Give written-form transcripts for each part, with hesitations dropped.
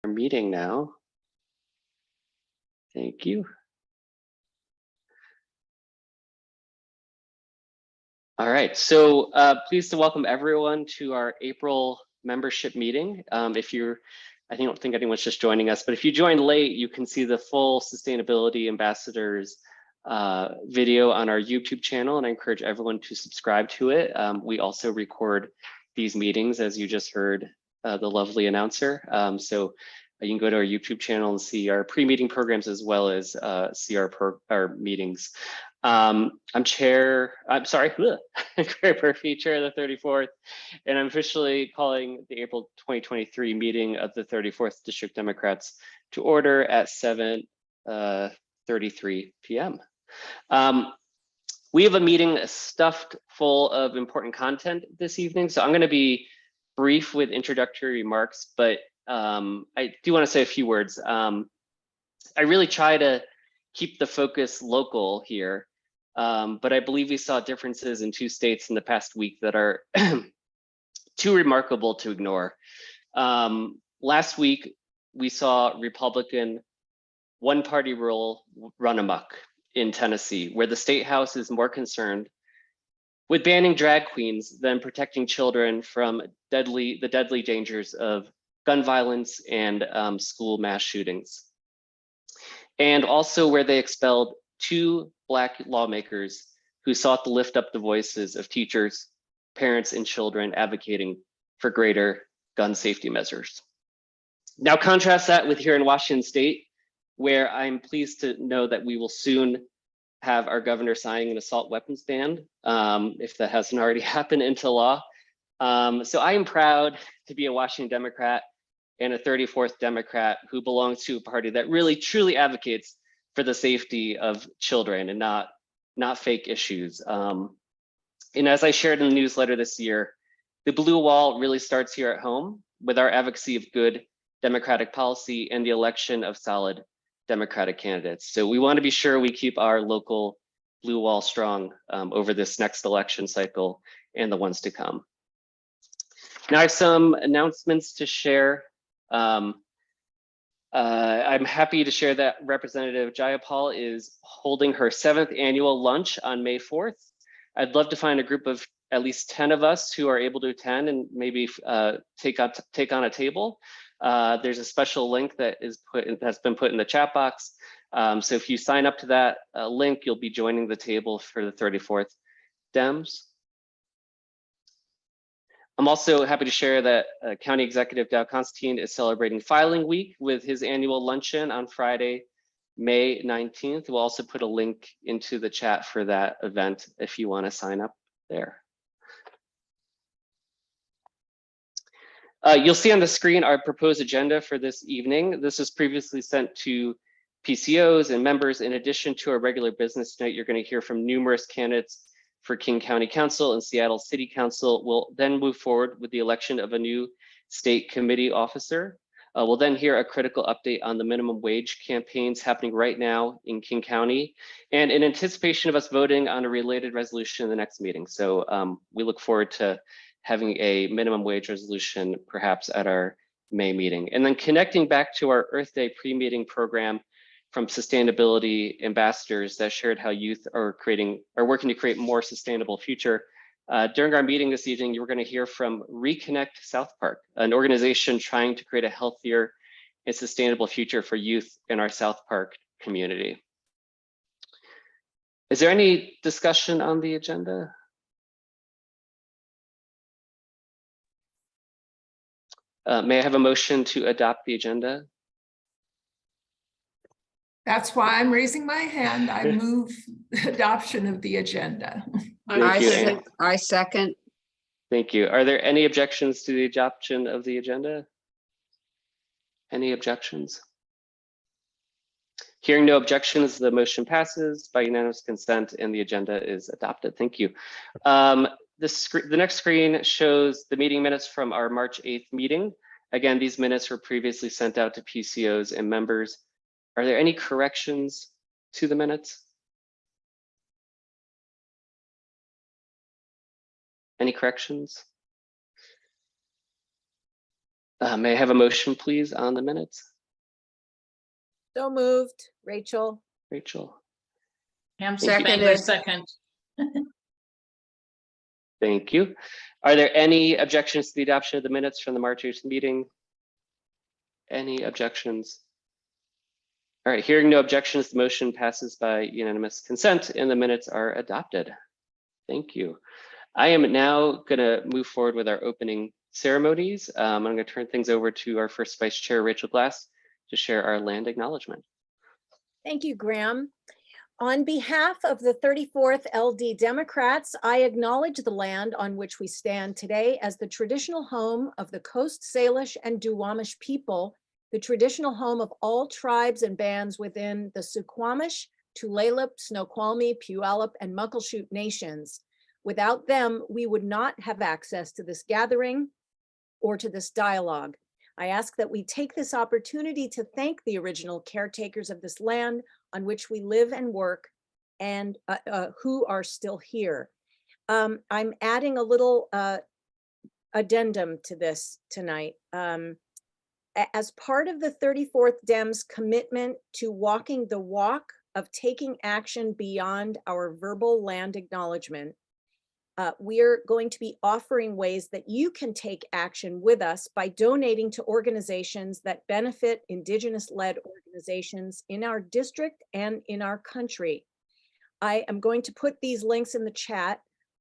Meeting now. Thank you. All right, so pleased to welcome everyone to our April membership meeting. I don't think anyone's just joining us, but if you joined late, you can see the full Sustainability Ambassadors video on our YouTube channel, and I encourage everyone to subscribe to it. We also record these meetings, as you just heard the lovely announcer. So you can go to our YouTube channel and see our pre-meeting programs as well as see our meetings. I'm Chair Gray Murphy, Chair of the 34th, and I'm officially calling the April 2023 meeting of the 34th District Democrats to order at 7:33 p.m. We have a meeting stuffed full of important content this evening, so I'm going to be brief with introductory remarks, but I do want to say a few words. I really try to keep the focus local here, but I believe we saw differences in two states in the past week that are too remarkable to ignore. Last week, we saw Republican one-party rule run amok in Tennessee, where the state house is more concerned with banning drag queens than protecting children from the deadly dangers of gun violence and school mass shootings. And also where they expelled 2 Black lawmakers who sought to lift up the voices of teachers, parents, and children advocating for greater gun safety measures. Now contrast that with here in Washington State, where I'm pleased to know that we will soon have our governor signing an assault weapons ban, if that hasn't already happened, into law. So I am proud to be a Washington Democrat and a 34th Democrat who belongs to a party that really truly advocates for the safety of children and not fake issues. And as I shared in the newsletter this year, the blue wall really starts here at home with our advocacy of good Democratic policy and the election of solid Democratic candidates. So we want to be sure we keep our local blue wall strong over this next election cycle and the ones to come. Now I have some announcements to share. I'm happy to share that Representative Jayapal is holding her 7th annual lunch on May 4th. I'd love to find a group of at least 10 of us who are able to attend and maybe take on a table. There's a special link that's been put in the chat box. So if you sign up to that link, you'll be joining the table for the 34th Dems. I'm also happy to share that County Executive Dow Constantine is celebrating filing week with his annual luncheon on Friday, May 19th. We'll also put a link into the chat for that event if you want to sign up there. You'll see on the screen our proposed agenda for this evening. This was previously sent to PCOs and members. In addition to our regular business tonight, you're going to hear from numerous candidates for King County Council and Seattle City Council. We'll then move forward with the election of a new state committee officer. We'll then hear a critical update on the minimum wage campaigns happening right now in King County, and in anticipation of us voting on a related resolution in the next meeting. So we look forward to having a minimum wage resolution perhaps at our May meeting. And then connecting back to our Earth Day pre-meeting program from Sustainability Ambassadors that shared how youth are working to create a more sustainable future. During our meeting this evening, you were going to hear from Reconnect South Park, an organization trying to create a healthier and sustainable future for youth in our South Park community. Is there any discussion on the agenda? May I have a motion to adopt the agenda? That's why I'm raising my hand. I move adoption of the agenda. I second. Thank you. Are there any objections to the adoption of the agenda? Any objections? Hearing no objections, the motion passes by unanimous consent and the agenda is adopted. Thank you. The next screen shows the meeting minutes from our March 8th meeting. Again, these minutes were previously sent out to PCOs and members. Are there any corrections to the minutes? Any corrections? May I have a motion, please, on the minutes? So moved, Rachel. Rachel, Pam Thank you. seconded. Second. thank you. Are there any objections to the adoption of the minutes from the March 8th meeting? Any objections? All right, hearing no objections, the motion passes by unanimous consent and the minutes are adopted. Thank you. I am now going to move forward with our opening ceremonies. I'm going to turn things over to our first Vice Chair, Rachel Glass, to share our land acknowledgement. Thank you, Graham. On behalf of the 34th LD Democrats, I acknowledge the land on which we stand today as the traditional home of the Coast Salish and Duwamish people, the traditional home of all tribes and bands within the Suquamish, Tulalip, Snoqualmie, Puyallup, and Muckleshoot nations. Without them, we would not have access to this gathering or to this dialogue. I ask that we take this opportunity to thank the original caretakers of this land on which we live and work and who are still here. I'm adding a little addendum to this tonight. As part of the 34th Dems commitment to walking the walk of taking action beyond our verbal land acknowledgement, we're going to be offering ways that you can take action with us by donating to organizations that benefit Indigenous-led organizations in our district and in our country. I am going to put these links in the chat.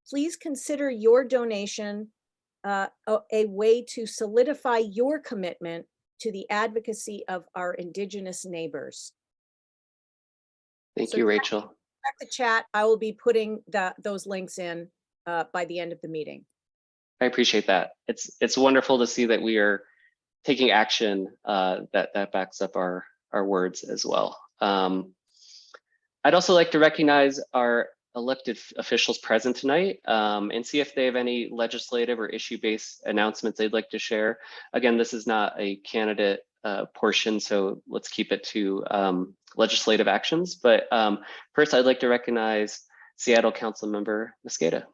Please consider your donation a way to solidify your commitment to the advocacy of our Indigenous neighbors. Thank So you, Rachel. check the chat. I will be putting those links in by the end of the meeting. I appreciate that. It's wonderful to see that we are taking action that backs up our words as well. I'd also like to recognize our elected officials present tonight and see if they have any legislative or issue-based announcements they'd like to share. Again, this is not a candidate portion, so let's keep it to legislative actions. But first, I'd like to recognize Seattle Council Member Mosqueda.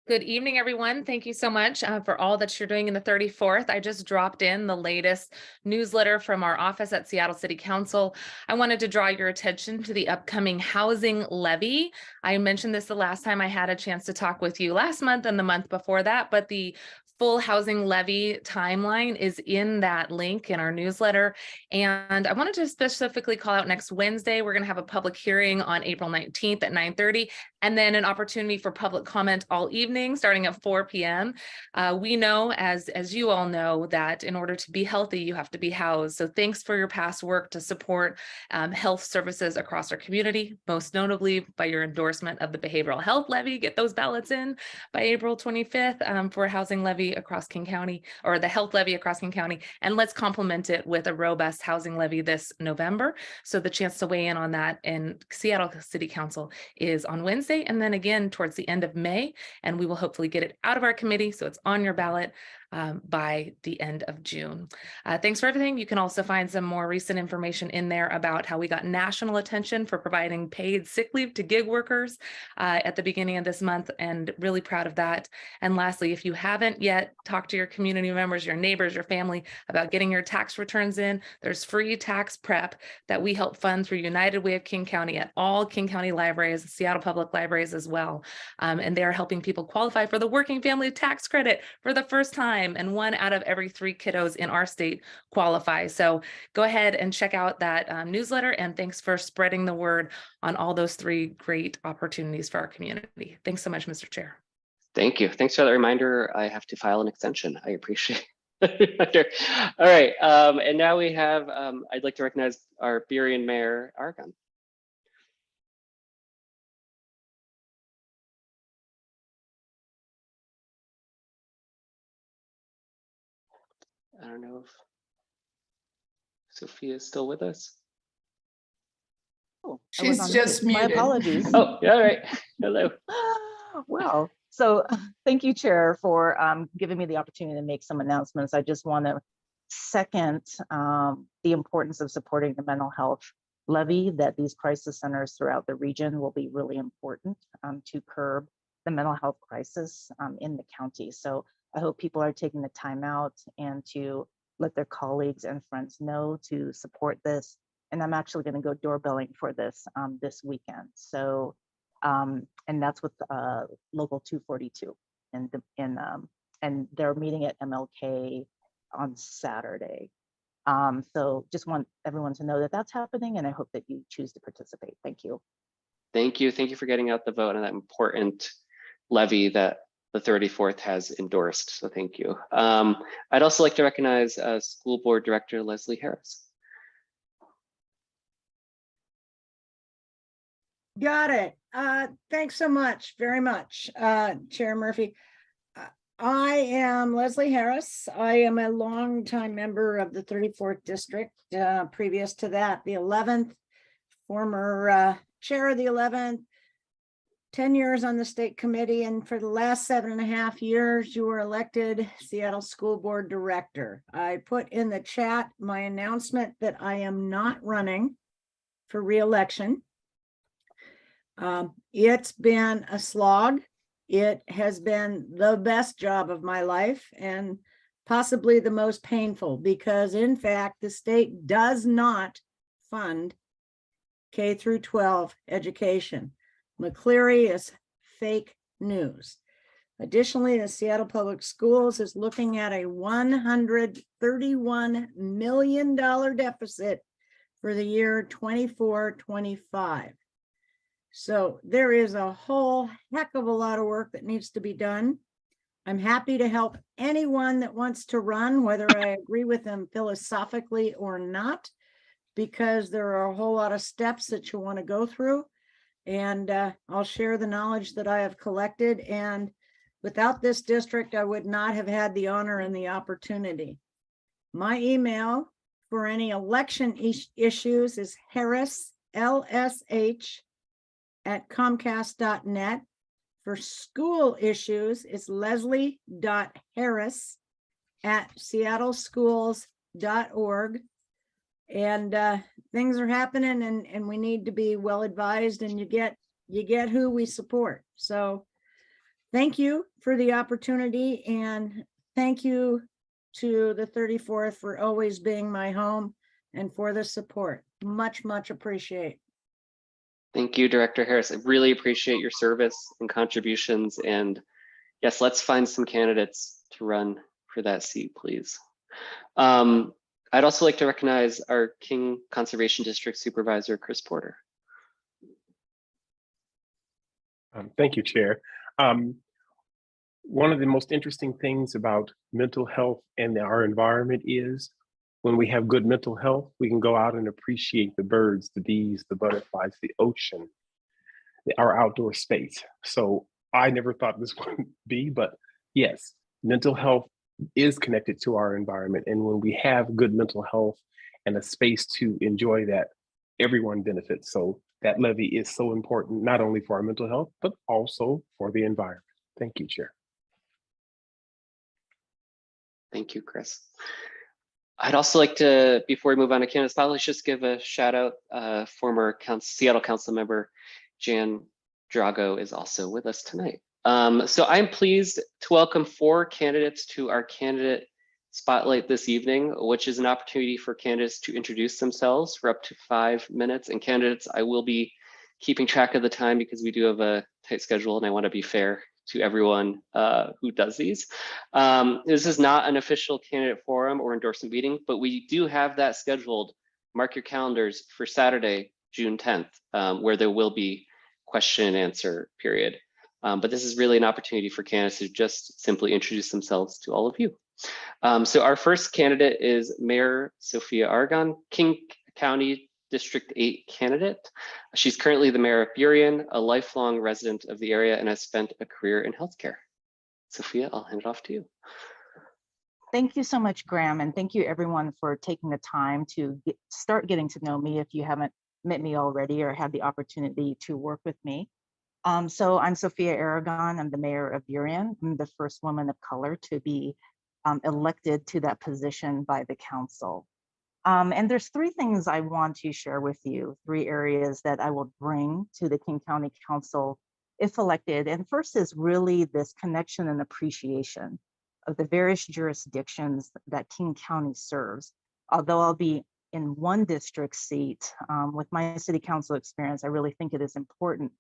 Good evening, everyone. Thank you so much for all that you're doing in the 34th. I just dropped in the latest newsletter from our office at Seattle City Council. I wanted to draw your attention to the upcoming housing levy. I mentioned this the last time I had a chance to talk with you last month and the month before that, but the full housing levy timeline is in that link in our newsletter. And I wanted to specifically call out next Wednesday, we're going to have a public hearing on April 19th at 9:30, and then an opportunity for public comment all evening starting at 4 p.m. We know, as you all know, that in order to be healthy, you have to be housed. So thanks for your past work to support health services across our community, most notably by your endorsement of the behavioral health levy. Get those ballots in by April 25th for a housing levy across King County, or the health levy across King County. And let's complement it with a robust housing levy this November. So the chance to weigh in on that in Seattle City Council is on Wednesday, and then again towards the end of May, and we will hopefully get it out of our committee so it's on your ballot by the end of June. Thanks for everything. You can also find some more recent information in there about how we got national attention for providing paid sick leave to gig workers at the beginning of this month, and really proud of that. And lastly, if you haven't yet talked to your community members, your neighbors, your family about getting your tax returns in, there's free tax prep that we help fund through United Way of King County at all King County libraries, Seattle Public Libraries as well. And they're helping people qualify for the working family tax credit for the first time. And 1 out of every 3 kiddos in our state qualify. So go ahead and check out that newsletter. And thanks for spreading the word on all those 3 great opportunities for our community. Thanks so much, Mr. Chair. Thank you. Thanks for the reminder. I have to file an extension. I appreciate it. All right. And now we have, I'd like to recognize our Burien Mayor, Argon. I don't know if Sophia is still with us. Oh, She's just muted. My apologies. Oh, yeah, all right. Hello. Well, so thank you, Chair, for giving me the opportunity to make some announcements. I just want to second the importance of supporting the mental health levy, that these crisis centers throughout the region will be really important to curb the mental health crisis in the county. So I hope people are taking the time out and to let their colleagues and friends know to support this. And I'm actually going to go doorbelling for this this weekend. So, and that's with Local 242, and they're meeting at MLK on Saturday. So just want everyone to know that that's happening, and I hope that you choose to participate. Thank you. Thank you. Thank you for getting out the vote on that important levy that the 34th has endorsed. So thank you. I'd also like to recognize School Board Director Leslie Harris. Got it. Thanks so much, very much, Chair Murphy. I am Leslie Harris. I am a longtime member of the 34th District. Previous to that, the 11th, former chair of the 11th, 10 years on the state committee, and for the last 7.5 years, you were elected Seattle School Board Director. I put in the chat my announcement that I am not running for re-election. It's been a slog. It has been the best job of my life and possibly the most painful, because in fact, the state does not fund K through 12 education. McCleary is fake news. Additionally, the Seattle Public Schools is looking at a $131 million deficit for the year 24-25. So there is a whole heck of a lot of work that needs to be done. I'm happy to help anyone that wants to run, whether I agree with them philosophically or not, because there are a whole lot of steps that you want to go through. And I'll share the knowledge that I have collected. And without this district, I would not have had the honor and the opportunity. My email for any election issues is harrislsh@comcast.net. For school issues, it's leslie.harris@seattleschools.org. And things are happening, and we need to be well advised, and you get who we support. So thank you for the opportunity, and thank you to the 34th for always being my home and for the support. Much, much appreciate. Thank you, Director Harris. I really appreciate your service and contributions. And yes, let's find some candidates to run for that seat, please. I'd also like to recognize our King Conservation District Supervisor, Chris Porter. Thank you, Chair. One of the most interesting things about mental health and our environment is when we have good mental health, we can go out and appreciate the birds, the bees, the butterflies, the ocean, our outdoor space. So I never thought this would be, but yes, mental health is connected to our environment. And when we have good mental health and a space to enjoy that, everyone benefits. So that levy is so important, not only for our mental health, but also for the environment. Thank you, Chair. Thank you, Chris. I'd also like to, before we move on to candidates, let's just give a shout out. Former Seattle Council member Jan Drago is also with us tonight. So I'm pleased to welcome 4 candidates to our candidate spotlight this evening, which is an opportunity for candidates to introduce themselves for up to 5 minutes. And candidates, I will be keeping track of the time because we do have a tight schedule and I want to be fair to everyone who does these. This is not an official candidate forum or endorsement meeting, but we do have that scheduled. Mark your calendars for Saturday, June 10th, where there will be question and answer period. But this is really an opportunity for candidates to just simply introduce themselves to all of you. So our first candidate is Mayor Sophia Aragon, King County District 8 candidate. She's currently the mayor of Burien, a lifelong resident of the area, and has spent a career in healthcare. Sophia, I'll hand it off to you. Thank you so much, Graham, and thank you everyone for taking the time to start getting to know me if you haven't met me already or had the opportunity to work with me. So I'm Sophia Aragon. I'm the mayor of Burien. I'm the first woman of color to be elected to that position by the council. And there's 3 things I want to share with you, 3 areas that I will bring to the King County Council if elected. And first is really this connection and appreciation of the various jurisdictions that King County serves. Although I'll be in one district seat, with my city council experience, I really think it is important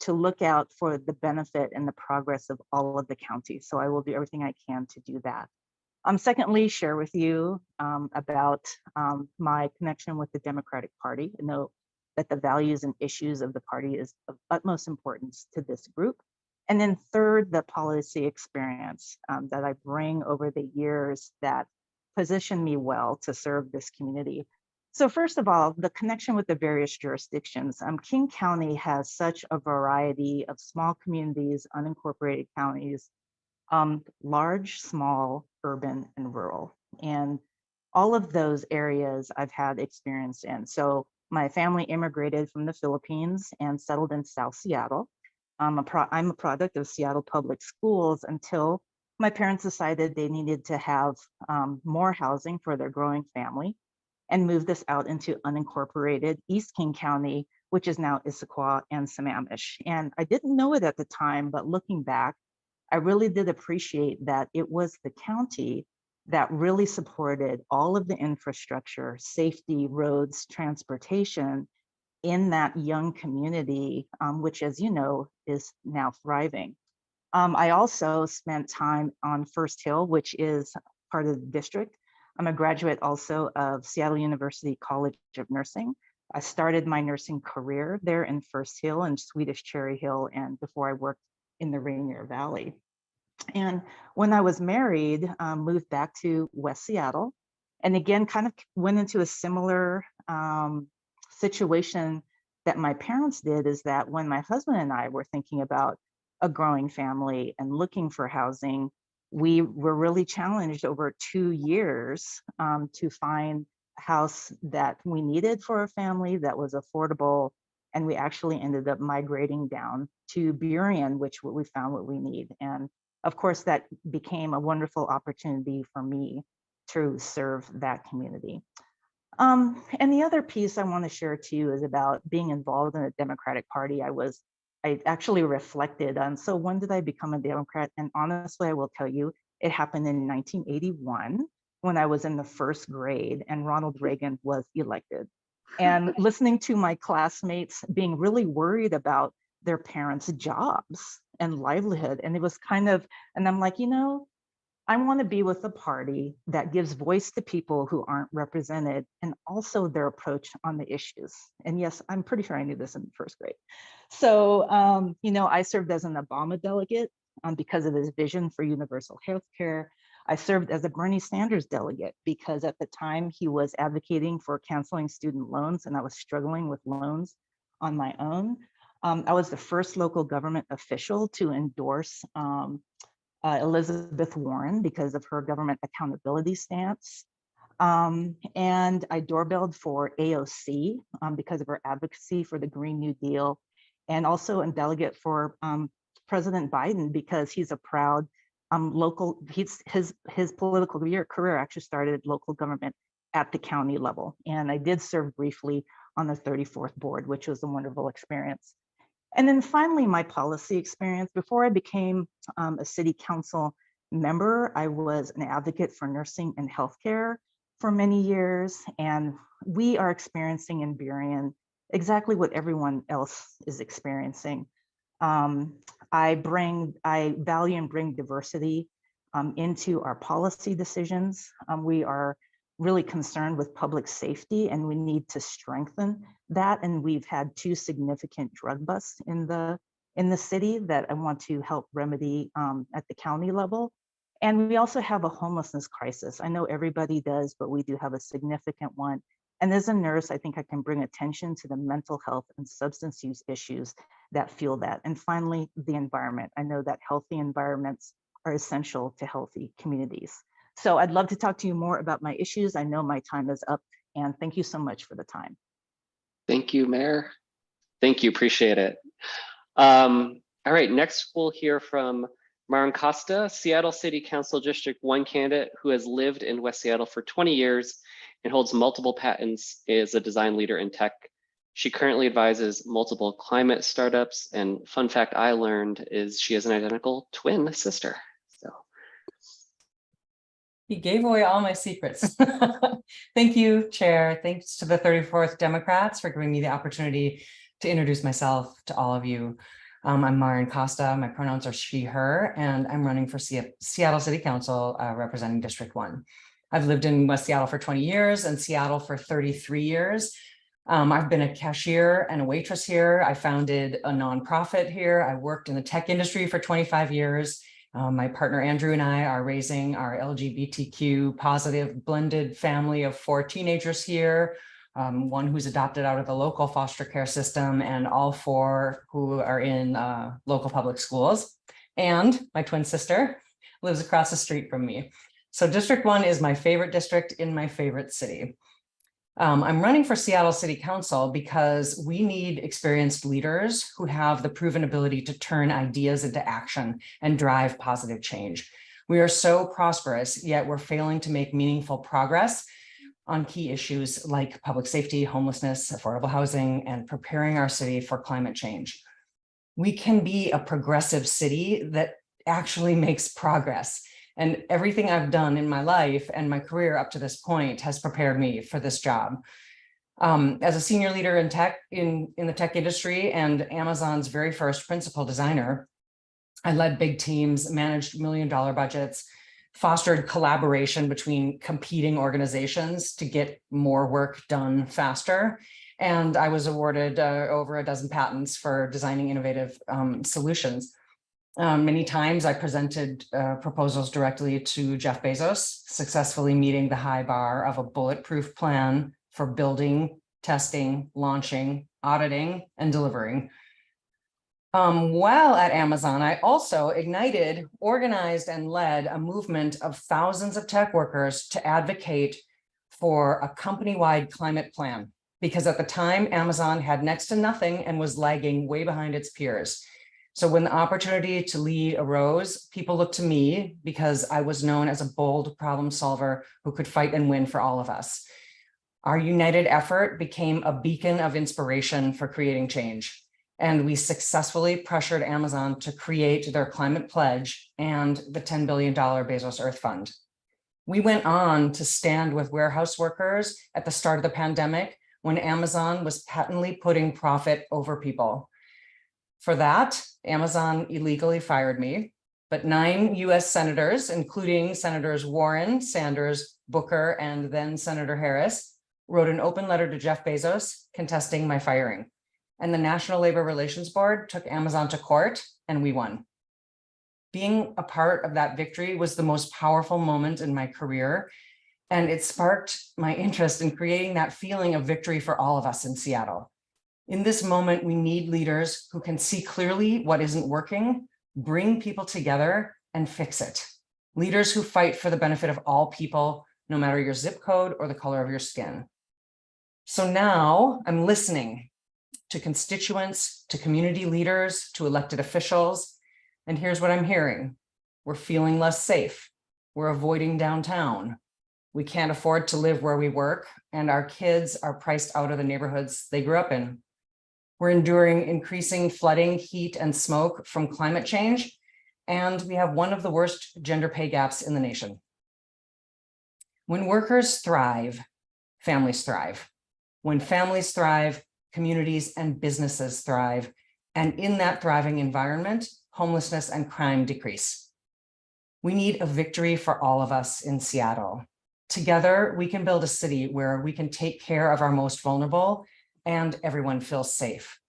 to look out for the benefit and the progress of all of the counties. So I will do everything I can to do that. Secondly, share with you about my connection with the Democratic Party. I know that the values and issues of the party is of utmost importance to this group. And then third, the policy experience that I bring over the years that position me well to serve this community. So first of all, the connection with the various jurisdictions. King County has such a variety of small communities, unincorporated counties, large, small, urban, and rural. And all of those areas I've had experience in. So my family immigrated from the Philippines and settled in South Seattle. I'm a product of Seattle Public Schools until my parents decided they needed to have more housing for their growing family and moved us out into unincorporated East King County, which is now Issaquah and Sammamish. And I didn't know it at the time, but looking back, I really did appreciate that it was the county that really supported all of the infrastructure, safety, roads, transportation in that young community, which, as you know, is now thriving. I also spent time on First Hill, which is part of the district. I'm a graduate also of Seattle University College of Nursing. I started my nursing career there in First Hill and Swedish Cherry Hill, and before I worked in the Rainier Valley. And when I was married, moved back to West Seattle, and again, kind of went into a similar situation that my parents did, is that when my husband and I were thinking about a growing family and looking for housing, we were really challenged over 2 years to find a house that we needed for a family that was affordable. And we actually ended up migrating down to Burien, which we found what we need. And of course, that became a wonderful opportunity for me to serve that community. And the other piece I want to share too is about being involved in the Democratic Party. I actually reflected on, so when did I become a Democrat? And honestly, I will tell you, it happened in 1981 when I was in the first grade and Ronald Reagan was elected. And listening to my classmates being really worried about their parents' jobs and livelihood. And it was kind of, and I'm like, you know, I want to be with a party that gives voice to people who aren't represented and also their approach on the issues. And yes, I'm pretty sure I knew this in first grade. So, you know, I served as an Obama delegate because of his vision for universal health care. I served as a Bernie Sanders delegate because at the time he was advocating for canceling student loans and I was struggling with loans on my own. I was the first local government official to endorse Elizabeth Warren because of her government accountability stance. And I doorbelled for AOC because of her advocacy for the Green New Deal, and also a delegate for President Biden because he's a proud local, his political career actually started local government at the county level. And I did serve briefly on the 34th board, which was a wonderful experience. And then finally, my policy experience. Before I became a city council member, I was an advocate for nursing and healthcare for many years. And we are experiencing in Burien exactly what everyone else is experiencing. I value and bring diversity into our policy decisions. We are really concerned with public safety and we need to strengthen that. And we've had 2 significant drug busts in the city that I want to help remedy at the county level. And we also have a homelessness crisis. I know everybody does, but we do have a significant one. And as a nurse, I think I can bring attention to the mental health and substance use issues that fuel that. And finally, the environment. I know that healthy environments are essential to healthy communities. So I'd love to talk to you more about my issues. I know my time is up, and thank you so much for the time. Thank you, Mayor. Thank you, appreciate it. All right, next we'll hear from Maren Costa, Seattle City Council District 1 candidate who has lived in West Seattle for 20 years and holds multiple patents as a design leader in tech. She currently advises multiple climate startups, and fun fact I learned is she has an identical twin sister. So He gave away all my secrets. Thank you, Chair. Thanks to the 34th Democrats for giving me the opportunity to introduce myself to all of you. I'm Marian Costa. My pronouns are she, her, and I'm running for Seattle City Council representing District 1. I've lived in West Seattle for 20 years and Seattle for 33 years. I've been a cashier and a waitress here. I founded a nonprofit here. I worked in the tech industry for 25 years. My partner Andrew and I are raising our LGBTQ positive blended family of 4 teenagers here, one who's adopted out of the local foster care system, and all 4 who are in local public schools. And my twin sister lives across the street from me. So District 1 is my favorite district in my favorite city. I'm running for Seattle City Council because we need experienced leaders who have the proven ability to turn ideas into action and drive positive change. We are so prosperous, yet we're failing to make meaningful progress on key issues like public safety, homelessness, affordable housing, and preparing our city for climate change. We can be a progressive city that actually makes progress. And everything I've done in my life and my career up to this point has prepared me for this job. As a senior leader in tech, in the tech industry and Amazon's very first principal designer, I led big teams, managed $1 million budgets, fostered collaboration between competing organizations to get more work done faster. And I was awarded over a dozen patents for designing innovative solutions. Many times I presented proposals directly to Jeff Bezos, successfully meeting the high bar of a bulletproof plan for building, testing, launching, auditing, and delivering. While at Amazon, I also ignited, organized, and led a movement of thousands of tech workers to advocate for a company-wide climate plan, because at the time, Amazon had next to nothing and was lagging way behind its peers. So when the opportunity to lead arose, people looked to me because I was known as a bold problem solver who could fight and win for all of us. Our united effort became a beacon of inspiration for creating change. And we successfully pressured Amazon to create their climate pledge and the $10 billion Bezos Earth Fund. We went on to stand with warehouse workers at the start of the pandemic when Amazon was patently putting profit over people. For that, Amazon illegally fired me, but 9 US senators, including Senators Warren, Sanders, Booker, and then Senator Harris, wrote an open letter to Jeff Bezos contesting my firing. And the National Labor Relations Board took Amazon to court, and we won. Being a part of that victory was the most powerful moment in my career, and it sparked my interest in creating that feeling of victory for all of us in Seattle. In this moment, we need leaders who can see clearly what isn't working, bring people together, and fix it. Leaders who fight for the benefit of all people, no matter your zip code or the color of your skin. So now I'm listening to constituents, to community leaders, to elected officials, and here's what I'm hearing. We're feeling less safe. We're avoiding downtown. We can't afford to live where we work, and our kids are priced out of the neighborhoods they grew up in. We're enduring increasing flooding, heat, and smoke from climate change, and we have one of the worst gender pay gaps in the nation. When workers thrive, families thrive. When families thrive, communities and businesses thrive. And in that thriving environment, homelessness and crime decrease. We need a victory for all of us in Seattle. Together, we can build a city where we can take care of our most vulnerable and everyone feels safe.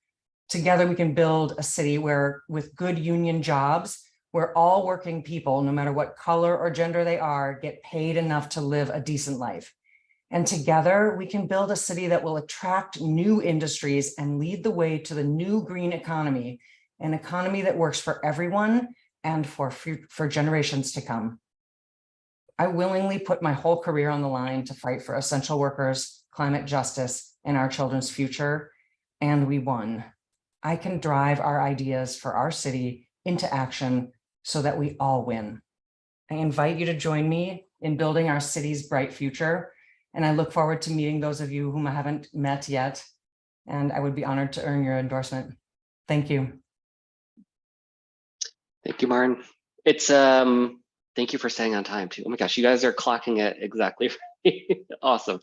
Together, we can build a city where, with good union jobs, where all working people, no matter what color or gender they are, get paid enough to live a decent life. And together, we can build a city that will attract new industries and lead the way to the new green economy, an economy that works for everyone and for generations to come. I willingly put my whole career on the line to fight for essential workers, climate justice, and our children's future, and we won. I can drive our ideas for our city into action so that we all win. I invite you to join me in building our city's bright future, and I look forward to meeting those of you whom I haven't met yet, and I would be honored to earn your endorsement. Thank you. Thank you, Martin. It's Thank you for staying on time too. Oh my gosh, you guys are clocking it exactly. Awesome.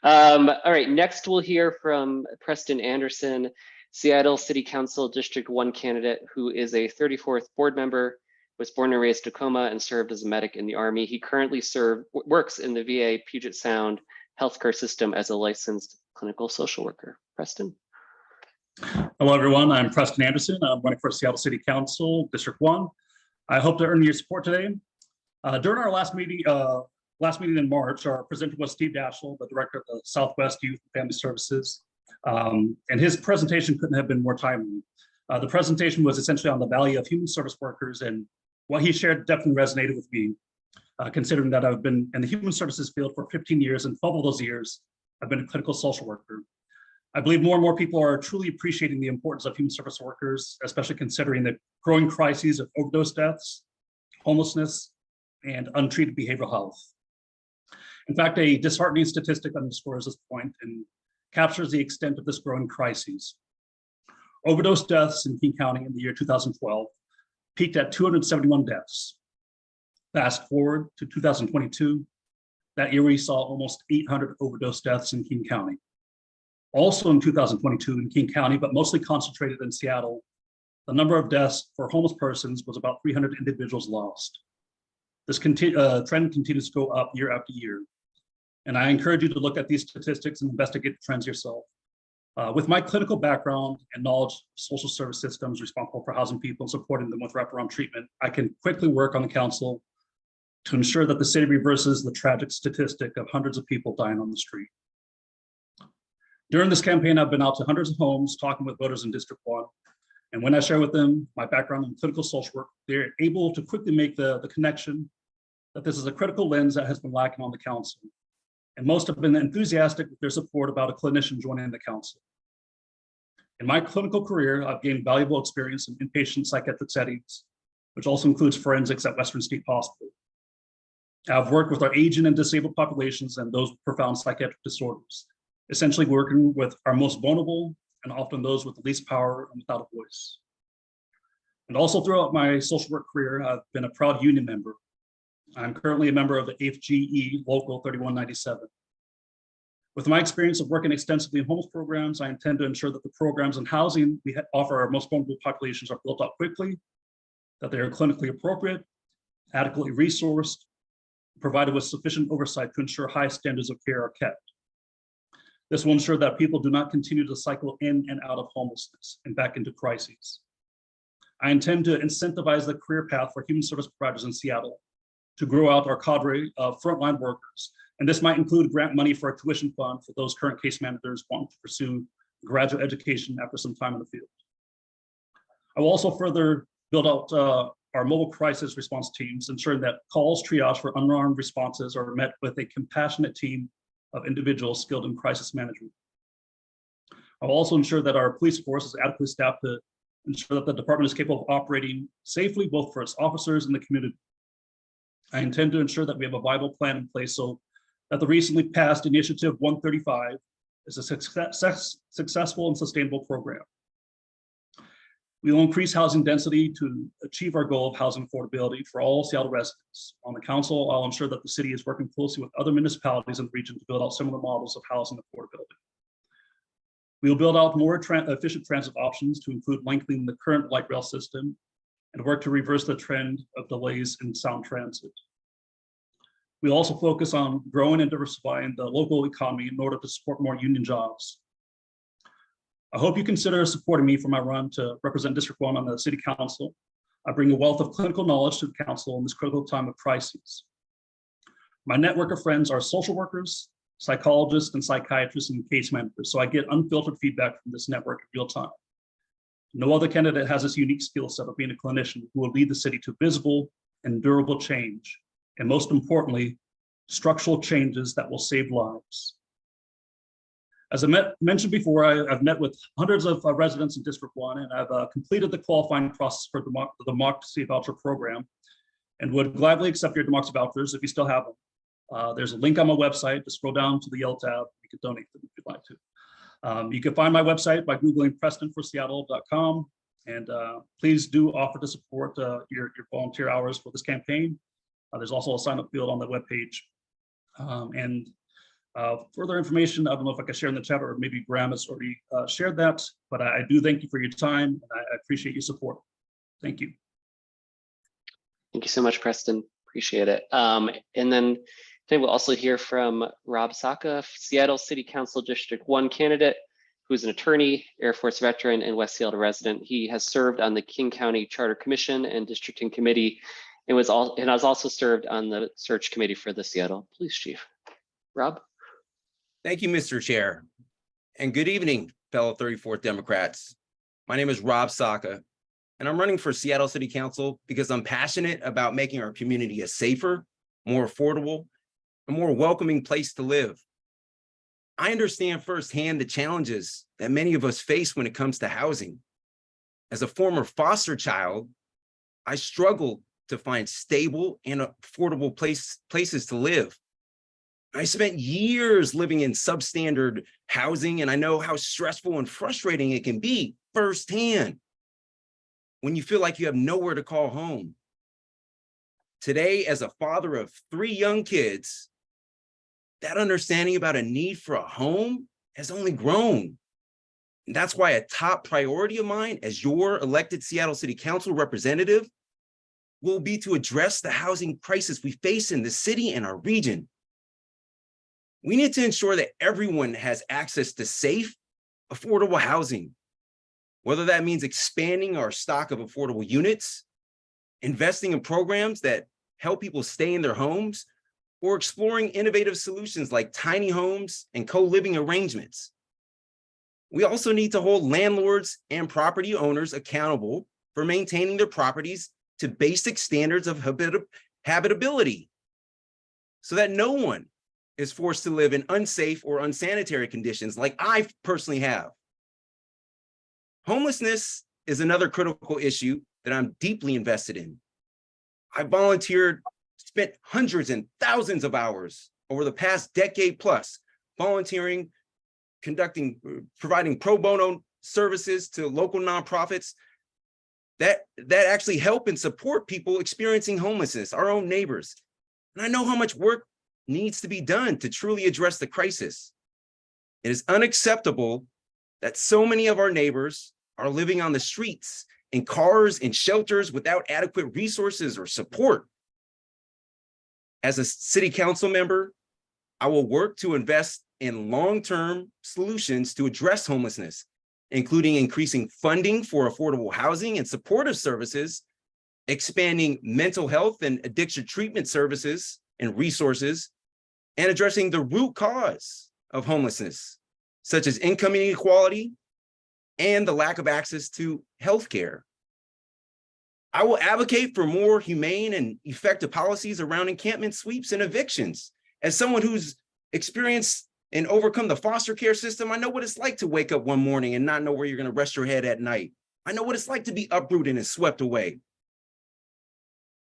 All right, next we'll hear from Preston Anderson, Seattle City Council District 1 candidate, who is a 34th board member, was born and raised in Tacoma and served as a medic in the Army. He currently works in the VA Puget Sound healthcare system as a licensed clinical social worker. Preston. Hello, everyone. I'm Preston Anderson. I'm running for Seattle City Council, District 1. I hope to earn your support today. During our last meeting in March, our presenter was Steve Dashel, the director of the Southwest Youth and Family Services. And his presentation couldn't have been more timely. The presentation was essentially on the value of human service workers, and what he shared definitely resonated with me, considering that I've been in the human services field for 15 years, and 12 of those years, I've been a clinical social worker. I believe more and more people are truly appreciating the importance of human service workers, especially considering the growing crises of overdose deaths, homelessness, and untreated behavioral health. In fact, a disheartening statistic underscores this point and captures the extent of this growing crisis. Overdose deaths in King County in the year 2012 peaked at 271 deaths. Fast forward to 2022, that year we saw almost 800 overdose deaths in King County. Also in 2022 in King County, but mostly concentrated in Seattle, the number of deaths for homeless persons was about 300 individuals lost. This trend continues to go up year after year. And I encourage you to look at these statistics and investigate the trends yourself. With my clinical background and knowledge of social service systems responsible for housing people and supporting them with wraparound treatment, I can quickly work on the council to ensure that the city reverses the tragic statistic of hundreds of people dying on the street. During this campaign, I've been out to hundreds of homes talking with voters in District 1. And when I share with them my background in clinical social work, they're able to quickly make the connection that this is a critical lens that has been lacking on the council. And most have been enthusiastic with their support about a clinician joining the council. In my clinical career, I've gained valuable experience in inpatient psychiatric settings, which also includes forensics at Western State Hospital. I've worked with our aging and disabled populations and those with profound psychiatric disorders, essentially working with our most vulnerable and often those with the least power and without a voice. And also throughout my social work career, I've been a proud union member. I'm currently a member of the AFGE Local 3197. With my experience of working extensively in homeless programs, I intend to ensure that the programs and housing we offer our most vulnerable populations are built out quickly, that they are clinically appropriate, adequately resourced, provided with sufficient oversight to ensure high standards of care are kept. This will ensure that people do not continue to cycle in and out of homelessness and back into crises. I intend to incentivize the career path for human service providers in Seattle to grow out our cadre of frontline workers. And this might include grant money for a tuition fund for those current case managers wanting to pursue graduate education after some time in the field. I will also further build out our mobile crisis response teams, ensuring that calls triage for unarmed responses are met with a compassionate team of individuals skilled in crisis management. I will also ensure that our police force is adequately staffed to ensure that the department is capable of operating safely, both for its officers and the community. I intend to ensure that we have a viable plan in place so that the recently passed Initiative 135 is a successful and sustainable program. We will increase housing density to achieve our goal of housing affordability for all Seattle residents. On the council, I'll ensure that the city is working closely with other municipalities in the region to build out similar models of housing affordability. We will build out more efficient transit options to include lengthening the current light rail system and work to reverse the trend of delays in sound transit. We'll also focus on growing and diversifying the local economy in order to support more union jobs. I hope you consider supporting me for my run to represent District 1 on the City Council. I bring a wealth of clinical knowledge to the council in this critical time of crises. My network of friends are social workers, psychologists, and psychiatrists and case managers, so I get unfiltered feedback from this network in real time. No other candidate has this unique skill set of being a clinician who will lead the city to visible and durable change, and most importantly, structural changes that will save lives. As I mentioned before, I've met with hundreds of residents in District 1, and I've completed the qualifying process for the Democracy Voucher Program, and would gladly accept your Democracy Vouchers if you still have them. There's a link on my website. Just scroll down to the Yellow tab. You can donate them if you'd like to. You can find my website by Googling PrestonForSeattle.com, and please do offer to support your volunteer hours for this campaign. There's also a sign-up field on the webpage. And further information, I don't know if I can share in the chat, or maybe Graham has already shared that, but I do thank you for your time, and I appreciate your support. Thank you. Thank you so much, Preston. Appreciate it. And then today we'll also hear from Rob Saka, Seattle City Council District 1 candidate, who's an attorney, Air Force veteran, and West Seattle resident. He has served on the King County Charter Commission and Districting Committee, and has also served on the search committee for the Seattle Police Chief. Rob? Thank you, Mr. Chair. And good evening, fellow 34th Democrats. My name is Rob Saka, and I'm running for Seattle City Council because I'm passionate about making our community a safer, more affordable, and more welcoming place to live. I understand firsthand the challenges that many of us face when it comes to housing. As a former foster child, I struggle to find stable and affordable places to live. I spent years living in substandard housing, and I know how stressful and frustrating it can be firsthand when you feel like you have nowhere to call home. Today, as a father of 3 young kids, that understanding about a need for a home has only grown. And that's why a top priority of mine as your elected Seattle City Council representative will be to address the housing crisis we face in the city and our region. We need to ensure that everyone has access to safe, affordable housing, whether that means expanding our stock of affordable units, investing in programs that help people stay in their homes, or exploring innovative solutions like tiny homes and co-living arrangements. We also need to hold landlords and property owners accountable for maintaining their properties to basic standards of habitability, so that no one is forced to live in unsafe or unsanitary conditions like I personally have. Homelessness is another critical issue that I'm deeply invested in. I volunteered, spent hundreds and thousands of hours over the past decade plus volunteering, providing pro bono services to local nonprofits that actually help and support people experiencing homelessness, our own neighbors. And I know how much work needs to be done to truly address the crisis. It is unacceptable that so many of our neighbors are living on the streets, in cars, in shelters without adequate resources or support. As a city council member, I will work to invest in long-term solutions to address homelessness, including increasing funding for affordable housing and supportive services, expanding mental health and addiction treatment services and resources, and addressing the root cause of homelessness, such as income inequality and the lack of access to healthcare. I will advocate for more humane and effective policies around encampment sweeps and evictions. As someone who's experienced and overcome the foster care system, I know what it's like to wake up one morning and not know where you're going to rest your head at night. I know what it's like to be uprooted and swept away.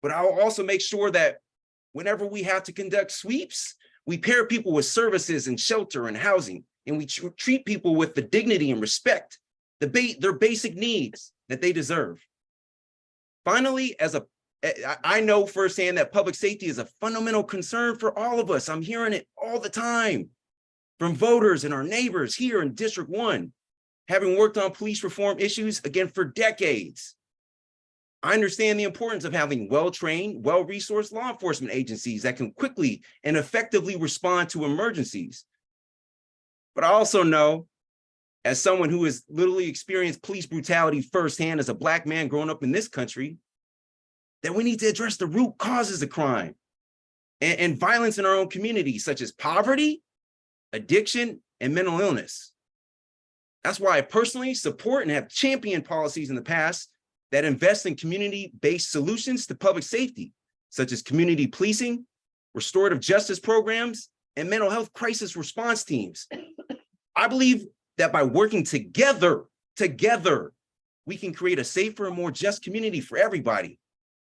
But I'll also make sure that whenever we have to conduct sweeps, we pair people with services and shelter and housing, and we treat people with the dignity and respect, their basic needs that they deserve. Finally, I know firsthand that public safety is a fundamental concern for all of us. I'm hearing it all the time from voters and our neighbors here in District 1, having worked on police reform issues again for decades. I understand the importance of having well-trained, well-resourced law enforcement agencies that can quickly and effectively respond to emergencies. But I also know, as someone who has literally experienced police brutality firsthand as a Black man growing up in this country, that we need to address the root causes of crime and violence in our own community, such as poverty, addiction, and mental illness. That's why I personally support and have championed policies in the past that invest in community-based solutions to public safety, such as community policing, restorative justice programs, and mental health crisis response teams. I believe that by working together, we can create a safer and more just community for everybody.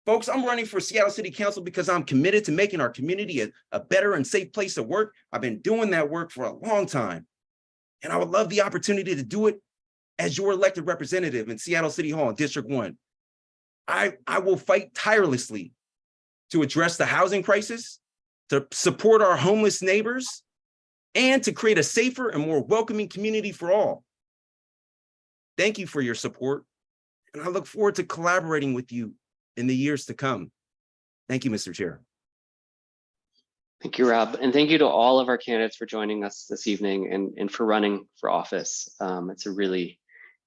Folks, I'm running for Seattle City Council because I'm committed to making our community a better and safe place to work. I've been doing that work for a long time, and I would love the opportunity to do it as your elected representative in Seattle City Hall in District 1. I will fight tirelessly to address the housing crisis, to support our homeless neighbors, and to create a safer and more welcoming community for all. Thank you for your support, and I look forward to collaborating with you in the years to come. Thank you, Mr. Chair. Thank you, Rob. And thank you to all of our candidates for joining us this evening and for running for office. It's a really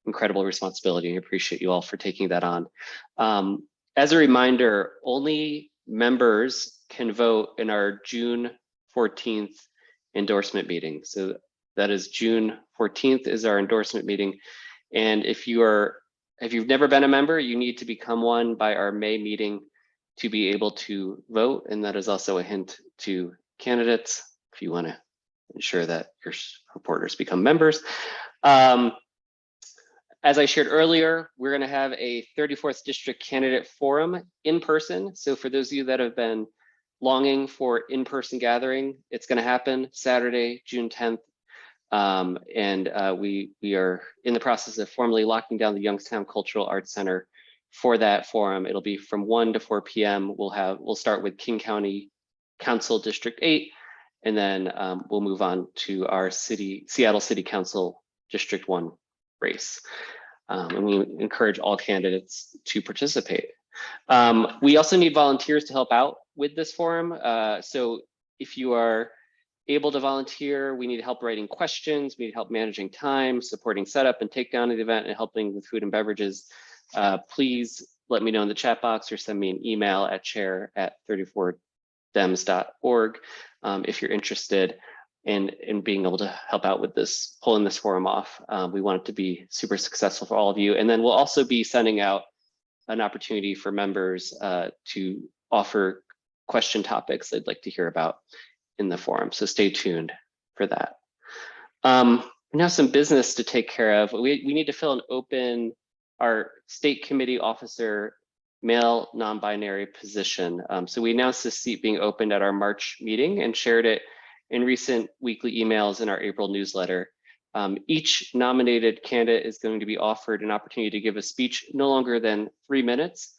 incredible responsibility. I appreciate you all for taking that on. As a reminder, only members can vote in our June 14th endorsement meeting. So that is June 14th is our endorsement meeting. And if you've never been a member, you need to become one by our May meeting to be able to vote. And that is also a hint to candidates if you want to ensure that your supporters become members. As I shared earlier, we're going to have a 34th District Candidate Forum in person. So for those of you that have been longing for in-person gathering, it's going to happen Saturday, June 10th. We are in the process of formally locking down the Youngstown Cultural Arts Center for that forum. It'll be from 1 to 4 p.m. We'll start with King County Council District 8, and then we'll move on to our Seattle City Council District 1 race. And we encourage all candidates to participate. We also need volunteers to help out with this forum. So if you are able to volunteer, we need help writing questions, we need help managing time, supporting setup and takedown of the event, and helping with food and beverages. Please let me know in the chat box or send me an email at chair@34dems.org if you're interested in being able to help out with this, pulling this forum off. We want it to be super successful for all of you. And then we'll also be sending out an opportunity for members to offer question topics they'd like to hear about in the forum. So stay tuned for that. Now some business to take care of. We need to fill our state committee officer male non-binary position. So we announced this seat being opened at our March meeting and shared it in recent weekly emails in our April newsletter. Each nominated candidate is going to be offered an opportunity to give a speech no longer than 3 minutes.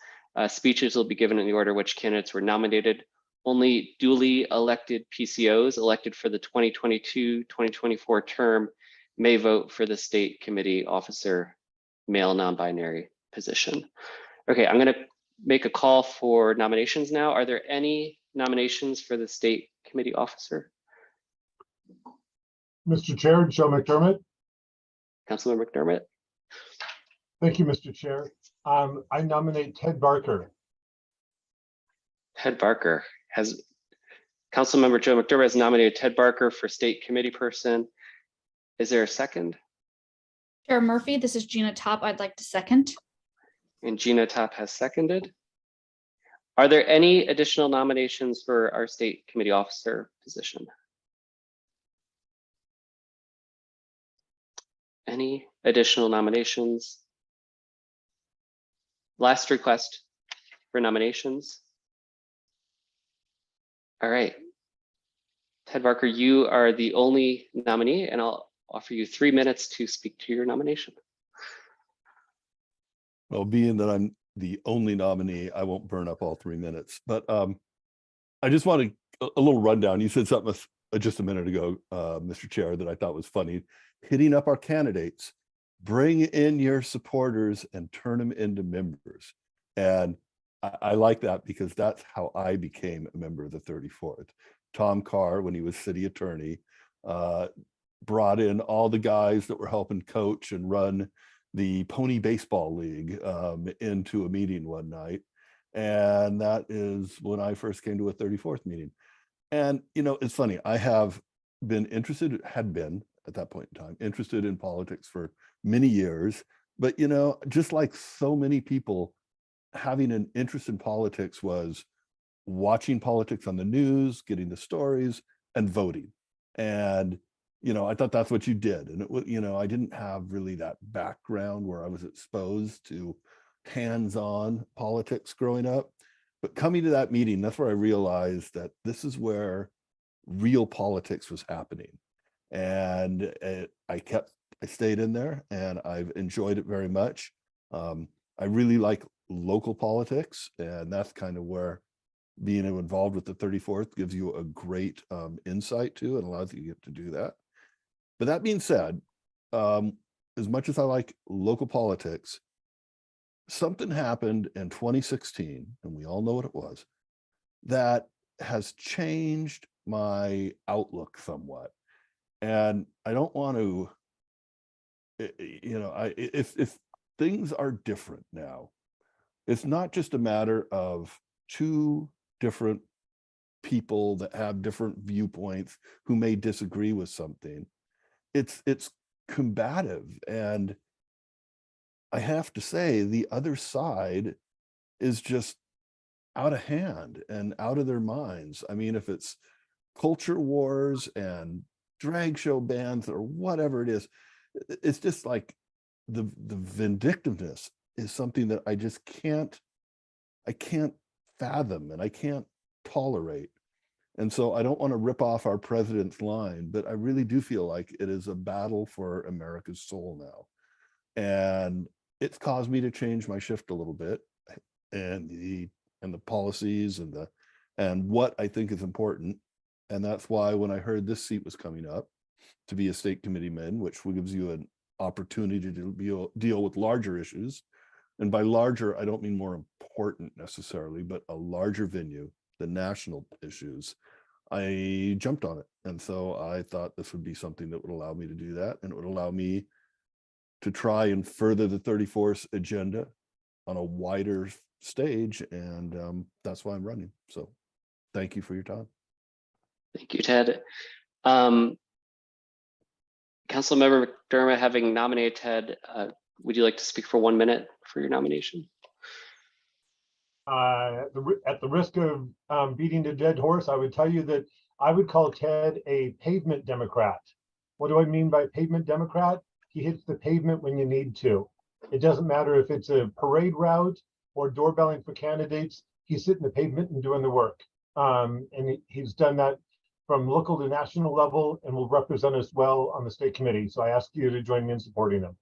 Speeches will be given in the order which candidates were nominated. Only duly elected PCOs elected for the 2022-2024 term may vote for the state committee officer male non-binary position. Okay, I'm going to make a call for nominations now. Are there any nominations for the state committee officer? Mr. Chair, Joe McDermott. Councilor McDermott. Thank you, Mr. Chair. I nominate Ted Barker. Ted Barker. Councilmember Joe McDermott has nominated Ted Barker for state committee person. Is there a second? Chair Murphy, this is Gina Top. I'd like to second. And Gina Top has seconded. Are there any additional nominations for our state committee officer position? Any additional nominations? Last request for nominations. All right. Ted Barker, you are the only nominee, and I'll offer you 3 minutes to speak to your nomination. Well, being that I'm the only nominee, I won't burn up all 3 minutes, but I just wanted a little rundown. You said something just a minute ago, Mr. Chair, that I thought was funny. Hitting up our candidates, bring in your supporters and turn them into members. And I like that because that's how I became a member of the 34th. Tom Carr, when he was city attorney, brought in all the guys that were helping coach and run the Pony Baseball League into a meeting one night. And that is when I first came to a 34th meeting. And, you know, it's funny, I have been interested, had been at that point in time, interested in politics for many years. But, you know, just like so many people, having an interest in politics was watching politics on the news, getting the stories, and voting. And, you know, I thought that's what you did. And it was, you know, I didn't have really that background where I was exposed to hands-on politics growing up. But coming to that meeting, that's where I realized that this is where real politics was happening. And I stayed in there and I've enjoyed it very much. I really like local politics, and that's kind of where being involved with the 34th gives you a great insight to and allows you to get to do that. But that being said, as much as I like local politics, something happened in 2016, and we all know what it was, that has changed my outlook somewhat. And I don't want to, if things are different now, it's not just a matter of two different people that have different viewpoints who may disagree with something. It's combative, and I have to say the other side is just out of hand and out of their minds. I mean, if it's culture wars and drag show bans or whatever it is, it's just like the vindictiveness is something that I just can't fathom and I can't tolerate. And so I don't want to rip off our president's line, but I really do feel like it is a battle for America's soul now. And it's caused me to change my shift a little bit, and the policies and what I think is important. And that's why when I heard this seat was coming up to be a state committeeman, which gives you an opportunity to deal with larger issues. And by larger, I don't mean more important necessarily, but a larger venue, the national issues, I jumped on it. And so I thought this would be something that would allow me to do that. And it would allow me to try and further the 34th agenda on a wider stage. And that's why I'm running. So thank you for your time. Thank you, Ted. Councilmember McDermott, having nominated Ted, would you like to speak for 1 minute for your nomination? At the risk of beating a dead horse, I would tell you that I would call Ted a pavement Democrat. What do I mean by pavement Democrat? He hits the pavement when you need to. It doesn't matter if it's a parade route or doorbelling for candidates. He's hitting the pavement and doing the work. And he's done that from local to national level and will represent us well on the state committee. So I ask you to join me in supporting him.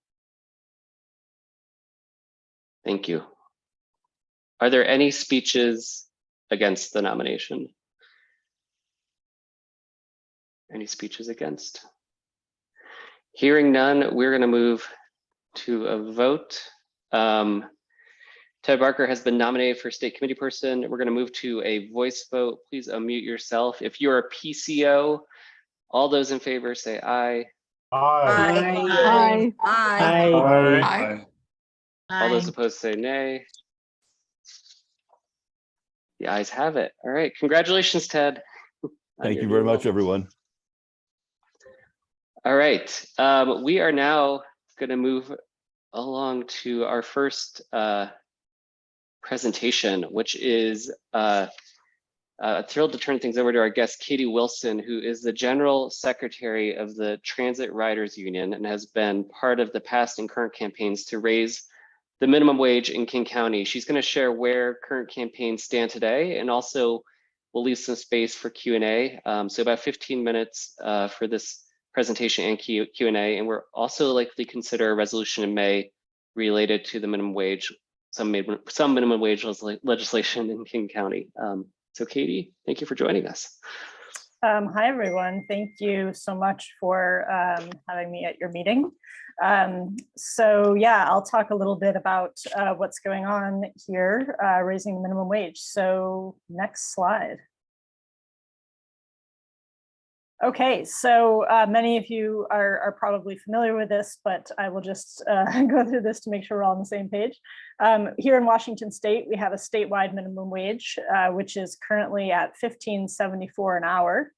Thank you. Are there any speeches against the nomination? Any speeches against? Hearing none, we're going to move to a vote. Ted Barker has been nominated for state committee person. We're going to move to a voice vote. Please unmute yourself. If you're a PCO, all those in favor say aye. Aye. Aye. All those opposed say nay. The ayes have it. All right, congratulations, Ted. Thank you very much, everyone. All right, we are now going to move along to our first presentation, which is thrilled to turn things over to our guest, Katie Wilson, who is the General Secretary of the Transit Riders Union and has been part of the past and current campaigns to raise the minimum wage in King County. She's going to share where current campaigns stand today, and also we'll leave some space for Q&A. So about 15 minutes for this presentation and Q&A, and we're also likely to consider a resolution in May related to the minimum wage, some minimum wage legislation in King County. So Katie, thank you for joining us. Hi, everyone. Thank you so much for having me at your meeting. So yeah, I'll talk a little bit about what's going on here, raising the minimum wage. So next slide. Okay, so many of you are probably familiar with this, but I will just go through this to make sure we're all on the same page. Here in Washington State, we have a statewide minimum wage, which is currently at $15.74 an hour.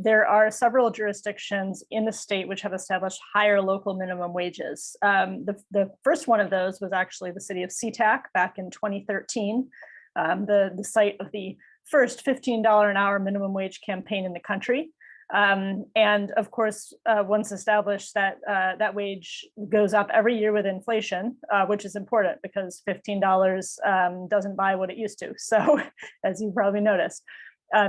There are several jurisdictions in the state which have established higher local minimum wages. The first one of those was actually the city of SeaTac back in 2013, the site of the first $15 an hour minimum wage campaign in the country. And of course, once established, that wage goes up every year with inflation, which is important because $15 doesn't buy what it used to. So as you probably noticed.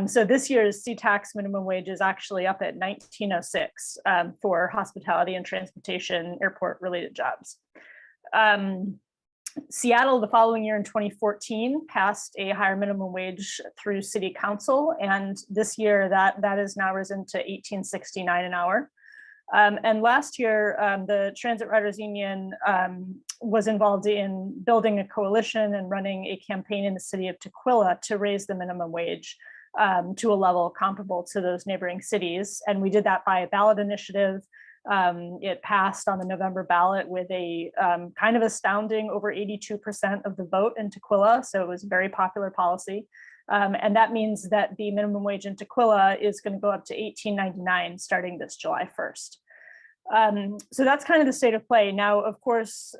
So this year's SeaTac's minimum wage is actually up at $19.06 for hospitality and transportation airport related jobs. Seattle, the following year in 2014, passed a higher minimum wage through city council. And this year that has now risen to $18.69 an hour. And last year, the Transit Riders Union was involved in building a coalition and running a campaign in the city of Tukwila to raise the minimum wage to a level comparable to those neighboring cities. And we did that by a ballot initiative. It passed on the November ballot with a kind of astounding over 82% of the vote in Tukwila. So it was a very popular policy. And that means that the minimum wage in Tukwila is going to go up to $18.99 starting this July 1st. So that's kind of the state of play. Now, of course,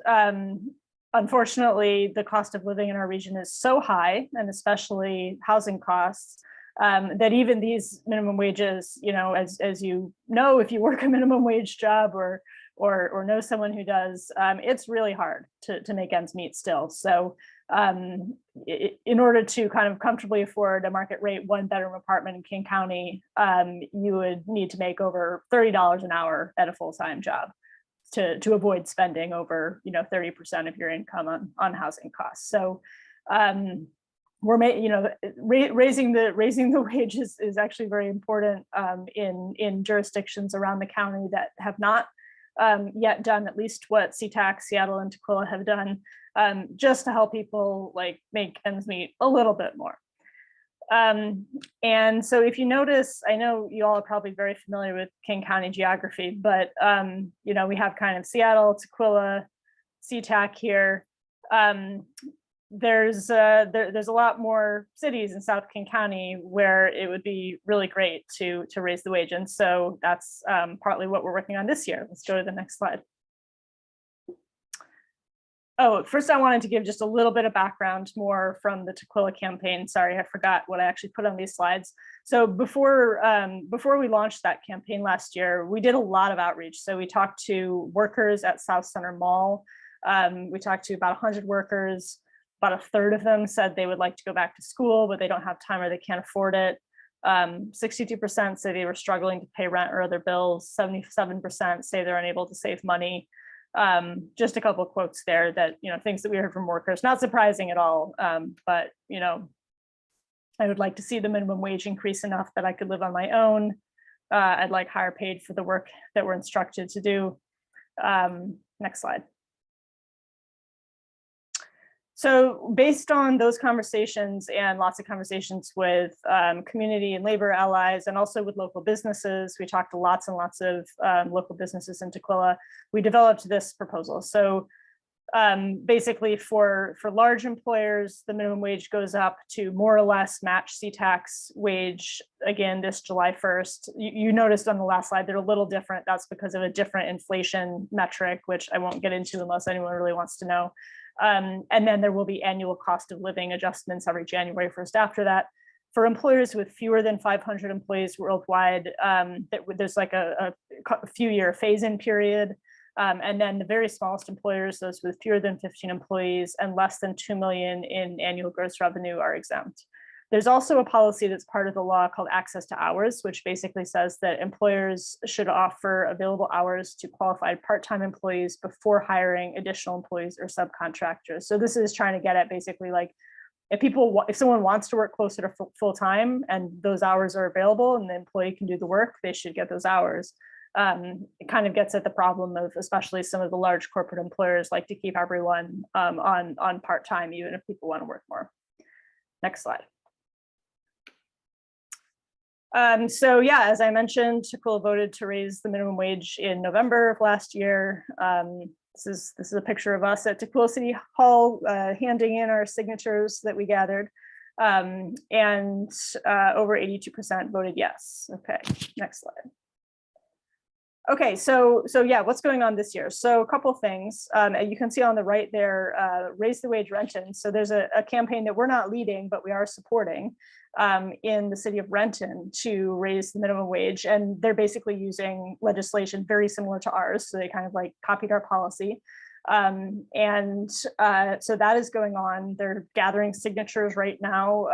unfortunately, the cost of living in our region is so high, and especially housing costs, that even these minimum wages, you know, as you know, if you work a minimum wage job or know someone who does, it's really hard to make ends meet still. So in order to kind of comfortably afford a market rate 1-bedroom apartment in King County, you would need to make over $30 an hour at a full-time job to avoid spending over, you know, 30% of your income on housing costs. So raising the wages is actually very important in jurisdictions around the county that have not yet done at least what SeaTac, Seattle, and Tukwila have done, just to help people like make ends meet a little bit more. And so if you notice, I know you all are probably very familiar with King County geography, but you know, we have kind of Seattle, Tukwila, SeaTac here. There's a lot more cities in South King County where it would be really great to raise the wage. And so that's partly what we're working on this year. Let's go to the next slide. Oh, first I wanted to give just a little bit of background more from the Tukwila campaign. Sorry, I forgot what I actually put on these slides. So before we launched that campaign last year, we did a lot of outreach. So we talked to workers at South Center Mall. We talked to about 100 workers. About a third of them said they would like to go back to school, but they don't have time or they can't afford it. 62% say they were struggling to pay rent or other bills. 77% say they're unable to save money. Just a couple of quotes there that, you know, things that we heard from workers, not surprising at all. But, you know, I would like to see the minimum wage increase enough that I could live on my own. I'd like higher paid for the work that we're instructed to do. Next slide. So based on those conversations and lots of conversations with community and labor allies, and also with local businesses, we talked to lots and lots of local businesses in Tukwila. We developed this proposal. So basically for large employers, the minimum wage goes up to more or less match SeaTac's wage again this July 1st. You noticed on the last slide, they're a little different. That's because of a different inflation metric, which I won't get into unless anyone really wants to know. And then there will be annual cost of living adjustments every January 1st after that. For employers with fewer than 500 employees worldwide, there's like a few year phase-in period. And then the very smallest employers, those with fewer than 15 employees and less than 2 million in annual gross revenue, are exempt. There's also a policy that's part of the law called access to hours, which basically says that employers should offer available hours to qualified part-time employees before hiring additional employees or subcontractors. So this is trying to get at basically like, if someone wants to work closer to full time and those hours are available and the employee can do the work, they should get those hours. It kind of gets at the problem of, especially some of the large corporate employers like to keep everyone on part-time, even if people want to work more. Next slide. So yeah, as I mentioned, Tukwila voted to raise the minimum wage in November of last year. This is a picture of us at Tukwila City Hall handing in our signatures that we gathered, and over 82% voted yes. Okay, next slide. Okay, so yeah, what's going on this year? So a couple of things. You can see on the right there, Raise the Wage Renton. So there's a campaign that we're not leading, but we are supporting in the city of Renton to raise the minimum wage. And they're basically using legislation very similar to ours. So they kind of like copied our policy. So that is going on. They're gathering signatures right now.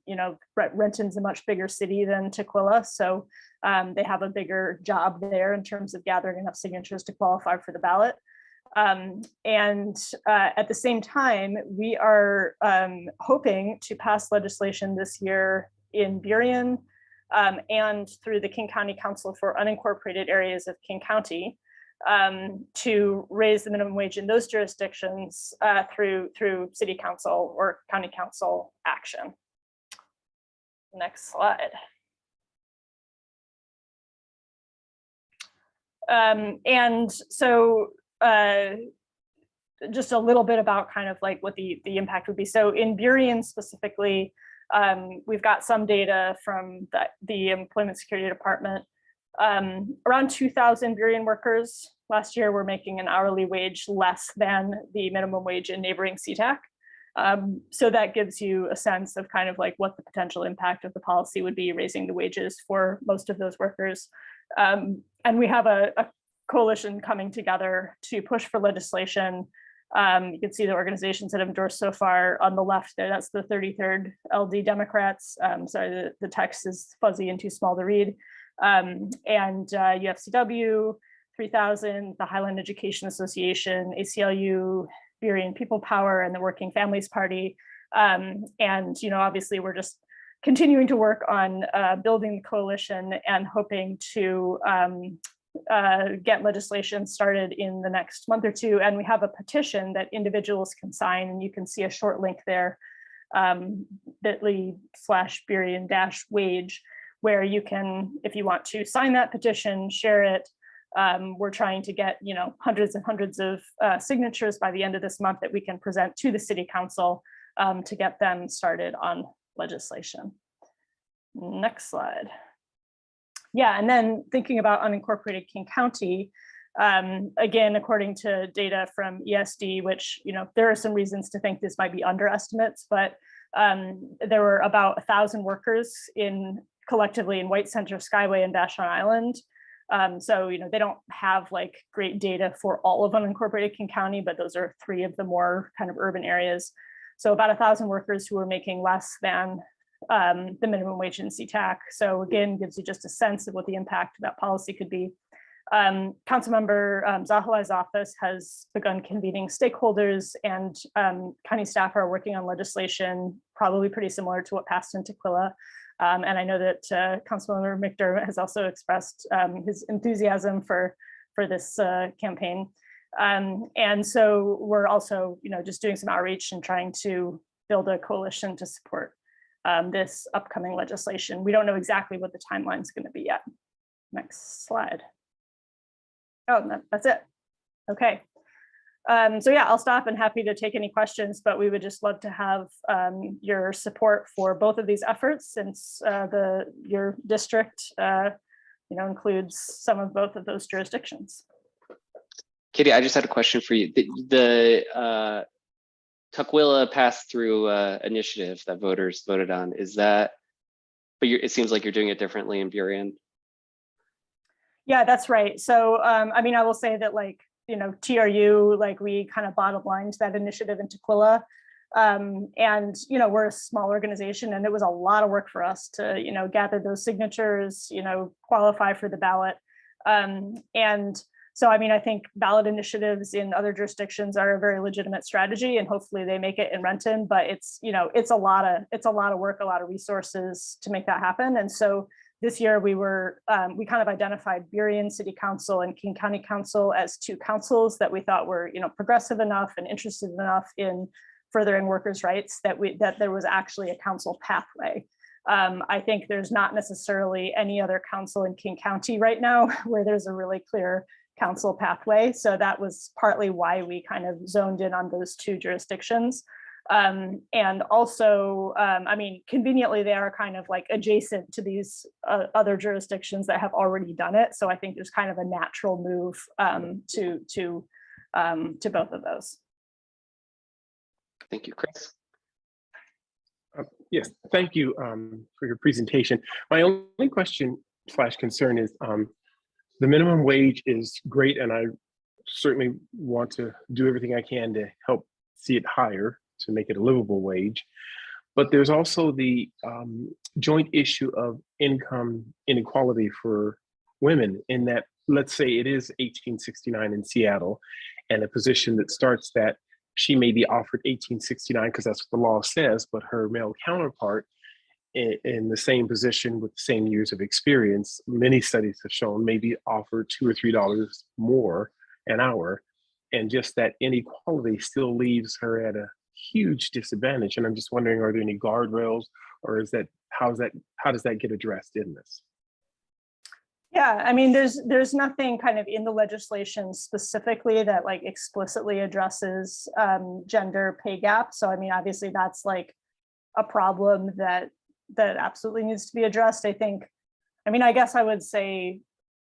You know, Renton's a much bigger city than Tukwila, so they have a bigger job there in terms of gathering enough signatures to qualify for the ballot. At the same time, we are hoping to pass legislation this year in Burien and through the King County Council for Unincorporated Areas of King County to raise the minimum wage in those jurisdictions through city council or county council action. Next slide. And so just a little bit about kind of like what the impact would be. So in Burien specifically, we've got some data from the Employment Security Department. Around 2,000 Burien workers last year were making an hourly wage less than the minimum wage in neighboring SeaTac. So that gives you a sense of kind of like what the potential impact of the policy would be, raising the wages for most of those workers. And we have a coalition coming together to push for legislation. You can see the organizations that have endorsed so far on the left there. That's the 33rd LD Democrats. Sorry, the text is fuzzy and too small to read. And UFCW, 3000, the Highland Education Association, ACLU, Burien People Power, and the Working Families Party. And, you know, obviously we're just continuing to work on building the coalition and hoping to get legislation started in the next month or two. And we have a petition that individuals can sign, and you can see a short link there, bit.ly/Burien-wage, where you can, if you want to sign that petition, share it. We're trying to get, you know, hundreds and hundreds of signatures by the end of this month that we can present to the city council to get them started on legislation. Next slide. Yeah, and then thinking about unincorporated King County, again, according to data from ESD, which, you know, there are some reasons to think this might be underestimates, but there were about 1,000 workers collectively in White Center, Skyway, and Vashon Island. So, you know, they don't have like great data for all of unincorporated King County, but those are 3 of the more kind of urban areas. So about 1,000 workers who are making less than the minimum wage in SeaTac. So again, gives you just a sense of what the impact of that policy could be. Councilmember Zahalai's office has begun convening stakeholders, and county staff are working on legislation probably pretty similar to what passed in Tukwila. And I know that Councilmember McDermott has also expressed his enthusiasm for this campaign. And so we're also, you know, just doing some outreach and trying to build a coalition to support this upcoming legislation. We don't know exactly what the timeline is going to be yet. Next slide. Oh, no, that's it. Okay. So yeah, I'll stop and happy to take any questions, but we would just love to have your support for both of these efforts, since your district, you know, includes some of both of those jurisdictions. Katie, I just had a question for you. The Tukwila pass-through initiative that voters voted on, is that, but it seems like you're doing it differently in Burien. Yeah, that's right. So, I mean, I will say that, like, you know, TRU, like, we kind of bottom lined that initiative in Tukwila. And, you know, we're a small organization, and it was a lot of work for us to, you know, gather those signatures, you know, qualify for the ballot. And so, I mean, I think ballot initiatives in other jurisdictions are a very legitimate strategy, and hopefully they make it in Renton, but it's, you know, it's a lot of work, a lot of resources to make that happen. And so this year we kind of identified Burien City Council and King County Council as 2 councils that we thought were, you know, progressive enough and interested enough in furthering workers' rights that there was actually a council pathway. I think there's not necessarily any other council in King County right now where there's a really clear council pathway. So that was partly why we kind of zoned in on those 2 jurisdictions. And also, I mean, conveniently, they are kind of like adjacent to these other jurisdictions that have already done it. So I think there's kind of a natural move to both of those. Thank you, Chris. Yes, thank you for your presentation. My only question / concern is the minimum wage is great, and I certainly want to do everything I can to help see it higher, to make it a livable wage. But there's also the joint issue of income inequality for women, in that, let's say it is 1869 in Seattle, and a position that starts that she may be offered $18.69 because that's what the law says, but her male counterpart in the same position with the same years of experience, many studies have shown may be offered $2 or $3 more an hour. And just that inequality still leaves her at a huge disadvantage. And I'm just wondering, are there any guardrails, or how does that get addressed in this? Yeah, I mean, there's nothing kind of in the legislation specifically that like explicitly addresses gender pay gap. So I mean, obviously that's like a problem that absolutely needs to be addressed. I guess I would say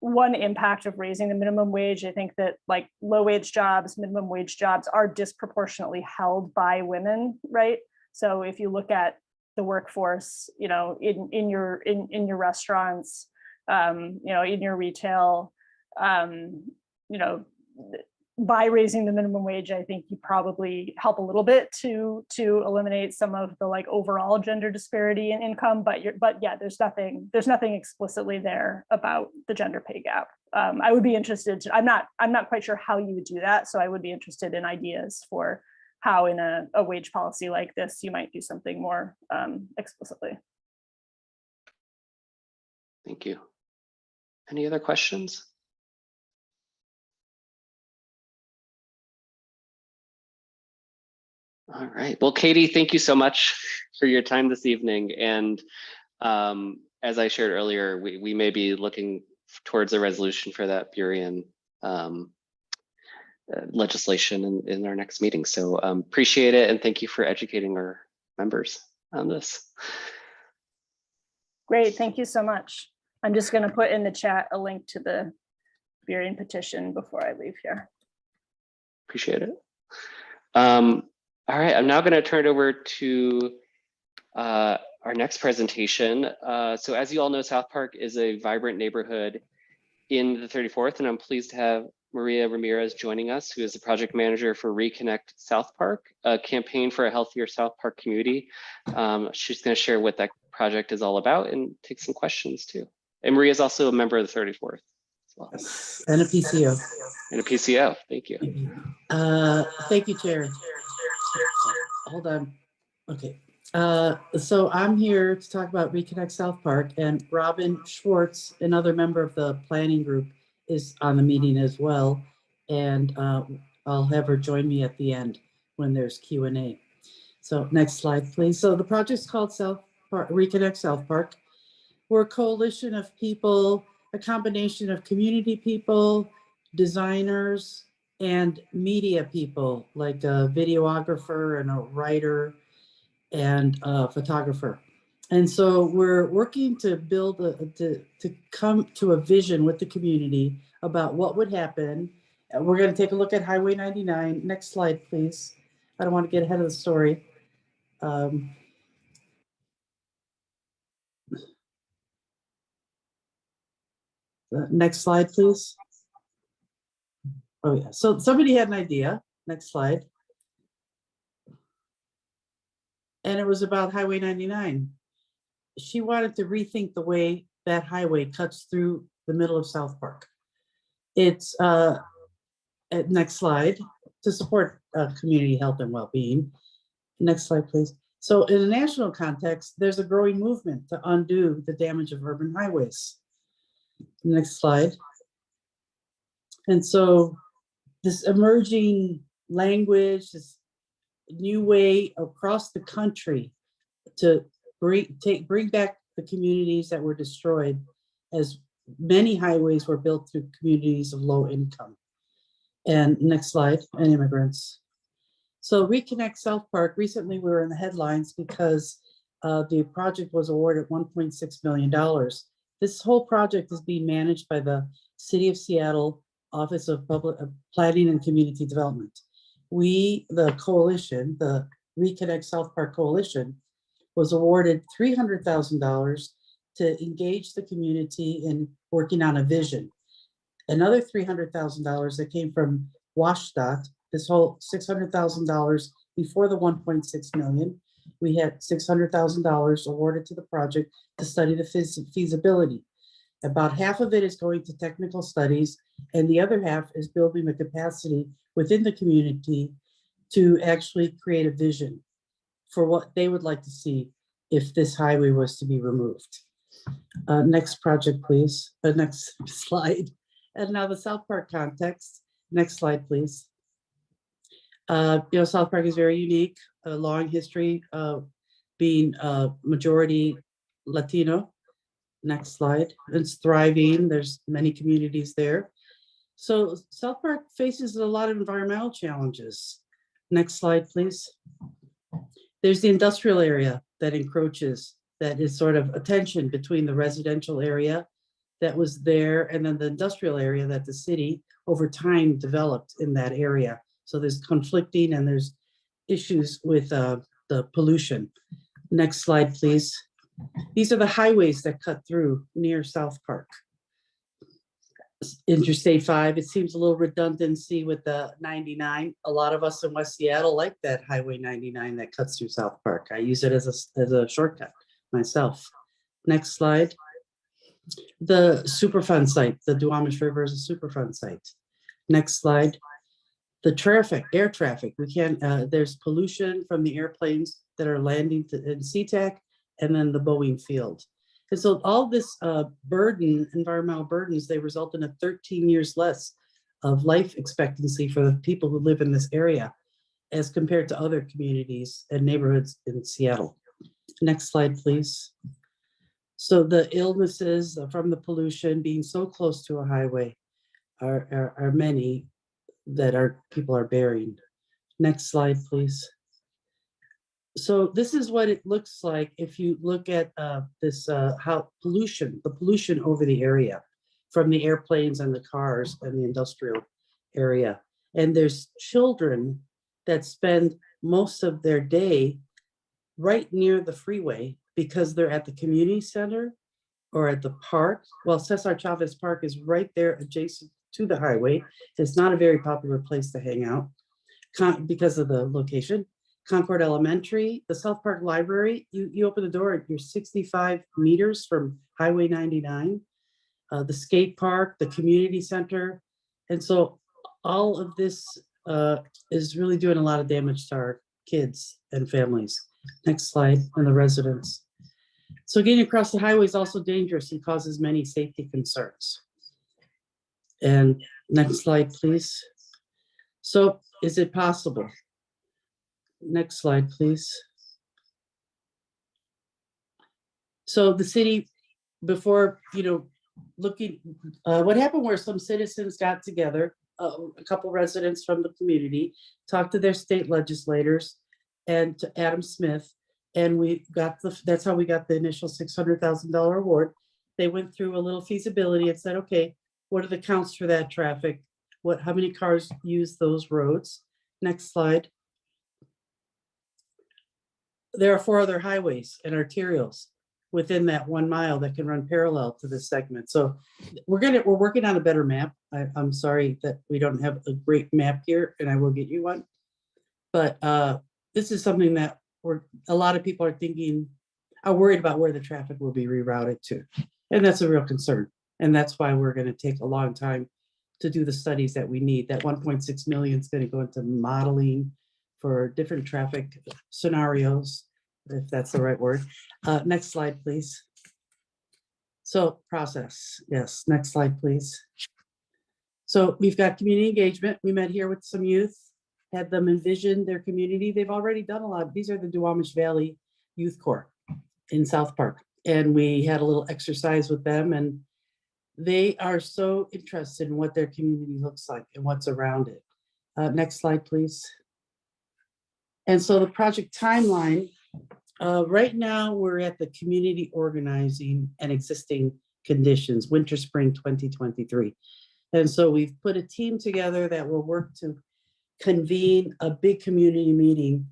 one impact of raising the minimum wage, I think that like low wage jobs, minimum wage jobs are disproportionately held by women, right? So if you look at the workforce, you know, in your restaurants, you know, in your retail, you know, by raising the minimum wage, I think you probably help a little bit to eliminate some of the like overall gender disparity in income. But yeah, there's nothing explicitly there about the gender pay gap. I would be interested to, I'm not quite sure how you would do that. So I would be interested in ideas for how in a wage policy like this, you might do something more explicitly. Thank you. Any other questions? All right. Well, Katie, thank you so much for your time this evening. And as I shared earlier, we may be looking towards a resolution for that Burien legislation in our next meeting. So appreciate it. And thank you for educating our members on this. Great. Thank you so much. I'm just going to put in the chat a link to the Burien petition before I leave here. Appreciate it. All right, I'm now going to turn it over to our next presentation. So as you all know, South Park is a vibrant neighborhood in the 34th, and I'm pleased to have Maria Ramirez joining us, who is the project manager for Reconnect South Park, a campaign for a healthier South Park community. She's going to share what that project is all about and take some questions too. And Maria is also a member of the 34th as well. And a PCO. And a PCO, thank you. Thank you, Chair. Hold on. Okay. So I'm here to talk about Reconnect South Park, and Robin Schwartz, another member of the planning group, is on the meeting as well. And I'll have her join me at the end when there's Q&A. So next slide, please. So the project's called Reconnect South Park. We're a coalition of people, a combination of community people, designers, and media people, like a videographer and a writer and a photographer. And so we're working to build to come to a vision with the community about what would happen. We're going to take a look at Highway 99. Next slide, please. I don't want to get ahead of the story. Next slide, please. Oh yeah, so somebody had an idea. Next slide. And it was about Highway 99. She wanted to rethink the way that highway cuts through the middle of South Park. It's, next slide, to support community health and well-being. Next slide, please. So in a national context, there's a growing movement to undo the damage of urban highways. Next slide. And so this emerging language, this new way across the country to bring back the communities that were destroyed, as many highways were built through communities of low income. And next slide, and immigrants. So Reconnect South Park, recently we were in the headlines because the project was awarded $1.6 million. This whole project is being managed by the City of Seattle Office of Public Planning and Community Development. We, the coalition, the Reconnect South Park Coalition, was awarded $300,000 to engage the community in working on a vision. Another $300,000 that came from WSDOT, this whole $600,000 before the 1.6 million. We had $600,000 awarded to the project to study the feasibility. About half of it is going to technical studies, and the other half is building the capacity within the community to actually create a vision for what they would like to see if this highway was to be removed. Next project, please. Next slide. And now the South Park context. Next slide, please. South Park is very unique, a long history of being majority Latino. Next slide. It's thriving. There's many communities there. So South Park faces a lot of environmental challenges. Next slide, please. There's the industrial area that encroaches, that is sort of a tension between the residential area that was there and then the industrial area that the city over time developed in that area. So there's conflicting and there's issues with the pollution. Next slide, please. These are the highways that cut through near South Park. Interstate 5, it seems a little redundancy with the 99. A lot of us in West Seattle like that Highway 99 that cuts through South Park. I use it as a shortcut myself. Next slide. The Superfund site, the Duwamish River is a Superfund site. Next slide. The traffic, air traffic, we can't, there's pollution from the airplanes that are landing in SeaTac and then the Boeing field. And so all this burden, environmental burdens, they result in a 13 years less of life expectancy for the people who live in this area as compared to other communities and neighborhoods in Seattle. Next slide, please. So the illnesses from the pollution being so close to a highway are many that people are bearing. Next slide, please. So this is what it looks like if you look at how the pollution over the area from the airplanes and the cars and the industrial area. And there's children that spend most of their day right near the freeway because they're at the community center or at the park. Well, Cesar Chavez Park is right there adjacent to the highway. It's not a very popular place to hang out because of the location. Concord Elementary, the South Park Library, you open the door, you're 65 meters from Highway 99. The skate park, the community center. And so all of this is really doing a lot of damage to our kids and families. Next slide, and the residents. So getting across the highway is also dangerous and causes many safety concerns. And next slide, please. So is it possible? Next slide, please. So the city, before, looking, what happened where some citizens got together, a couple residents from the community, talked to their state legislators and to Adam Smith, and that's how we got the initial $600,000 award. They went through a little feasibility and said, okay, what are the counts for that traffic? How many cars use those roads? Next slide. There are 4 other highways and arterials within that 1 mile that can run parallel to this segment. So we're working on a better map. I'm sorry that we don't have a great map here, and I will get you one. But this is something that a lot of people are worried about where the traffic will be rerouted to. And that's a real concern. And that's why we're going to take a long time to do the studies that we need. That 1.6 million is going to go into modeling for different traffic scenarios, if that's the right word. Next slide, please. So process, yes, next slide, please. So we've got community engagement. We met here with some youth, had them envision their community. They've already done a lot. These are the Duwamish Valley Youth Corps in South Park. And we had a little exercise with them, and they are so interested in what their community looks like and what's around it. Next slide, please. And so the project timeline, right now we're at the community organizing and existing conditions, winter, spring 2023. And so we've put a team together that will work to convene a big community meeting.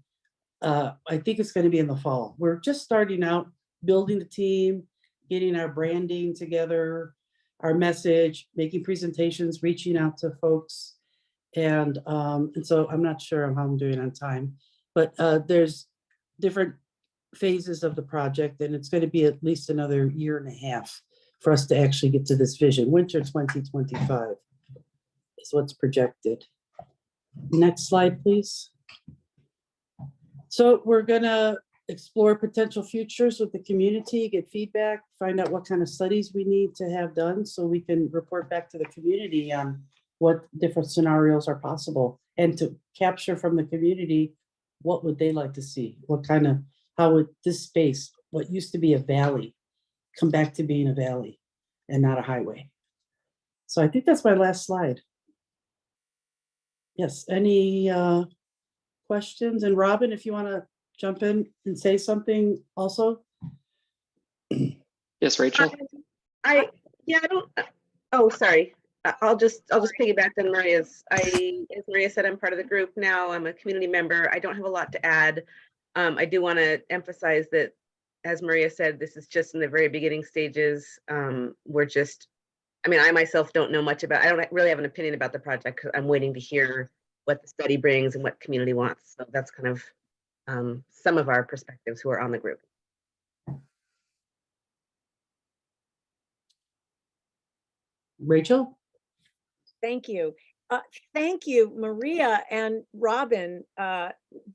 I think it's going to be in the fall. We're just starting out building the team, getting our branding together, our message, making presentations, reaching out to folks. And so I'm not sure how I'm doing on time, but there's different phases of the project, and it's going to be at least another 1.5 years for us to actually get to this vision. Winter 2025 is what's projected. Next slide, please. So we're gonna explore potential futures with the community, get feedback, find out what kind of studies we need to have done so we can report back to the community on what different scenarios are possible, and to capture from the community, what would they like to see? What kind of, how would this space, what used to be a valley, come back to being a valley and not a highway? So I think that's my last slide. Yes, any questions? And Robin, if you want to jump in and say something also. Yes, Rachel. I don't, oh, sorry. I'll just piggyback on Maria's. As Maria said, I'm part of the group now. I'm a community member. I don't have a lot to add. I do want to emphasize that, as Maria said, this is just in the very beginning stages. We're just, I mean, I myself don't know much about, I don't really have an opinion about the project, because I'm waiting to hear what the study brings and what community wants. So that's kind of some of our perspectives who are on the group. Rachel? Thank you. Thank you, Maria and Robin.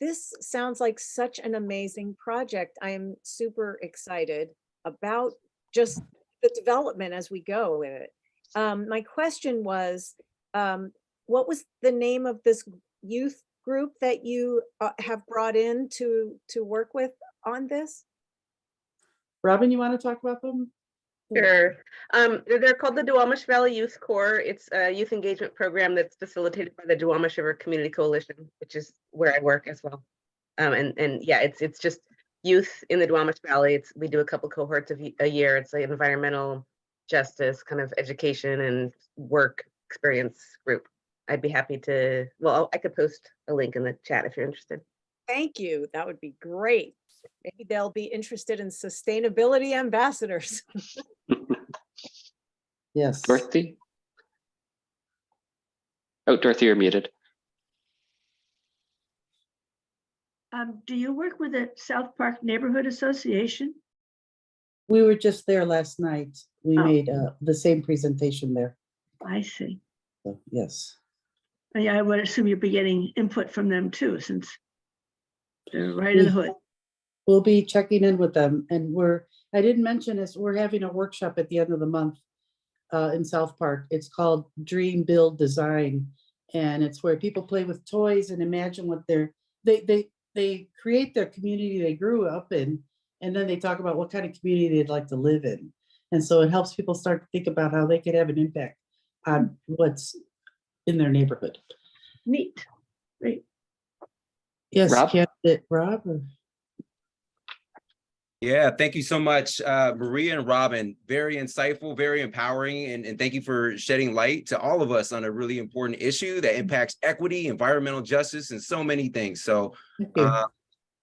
This sounds like such an amazing project. I am super excited about just the development as we go with it. My question was, what was the name of this youth group that you have brought in to work with on this? Robin, you want to talk about them? Sure. They're called the Duwamish Valley Youth Corps. It's a youth engagement program that's facilitated by the Duwamish River Community Coalition, which is where I work as well. And yeah, it's just youth in the Duwamish Valley. We do a couple cohorts a year. It's like an environmental justice kind of education and work experience group. I'd be happy to, well, I could post a link in the chat if you're interested. Thank you. That would be great. Maybe they'll be interested in sustainability ambassadors. Yes. Dorothy? Oh, Dorothy, you're muted. Do you work with the South Park Neighborhood Association? We were just there last night. We Oh. made the same presentation there. I see. So, yes. I would assume you'll be getting input from them too, since they're right in the hood. We'll be checking in with them, and I didn't mention is we're having a workshop at the end of the month in South Park. It's called Dream, Build, Design, and it's where people play with toys and imagine what they create their community they grew up in, and then they talk about what kind of community they'd like to live in. And so it helps people start to think about how they could have an impact on what's in their neighborhood. Neat. Great. Yes, Rob? Rob? Or? Yeah, thank you so much, Maria and Robin. Very insightful, very empowering, and thank you for shedding light to all of us on a really important issue that impacts equity, environmental justice, and so many things. So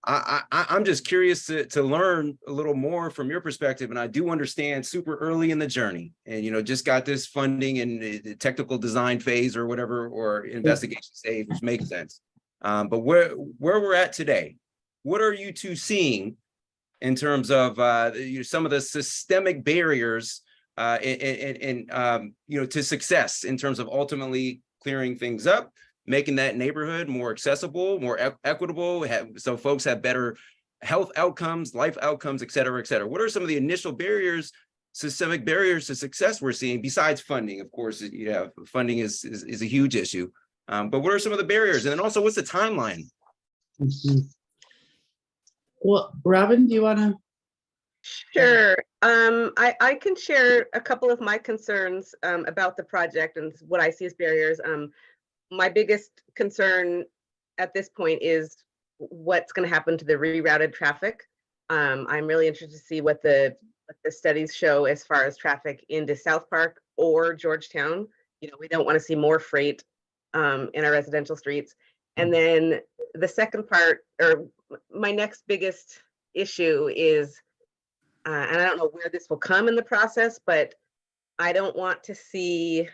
I'm just curious to learn a little more from your perspective, and I do understand super early in the journey, and just got this funding in the technical design phase or whatever, or investigation stage, which makes sense. But where we're at today, what are you two seeing in terms of some of the systemic barriers to success in terms of ultimately clearing things up, making that neighborhood more accessible, more equitable, so folks have better health outcomes, life outcomes, et cetera, et cetera? What are some of the initial barriers, systemic barriers to success we're seeing besides funding? Of course, funding is a huge issue. But what are some of the barriers? And then also, what's the timeline? Mm-hmm. Well, Robin, do you want to? Sure. I can share a couple of my concerns about the project and what I see as barriers. My biggest concern at this point is what's going to happen to the rerouted traffic. I'm really interested to see what the studies show as far as traffic into South Park or Georgetown. We don't want to see more freight in our residential streets. And then the second part, or my next biggest issue is, and I don't know where this will come in the process, but I don't want to see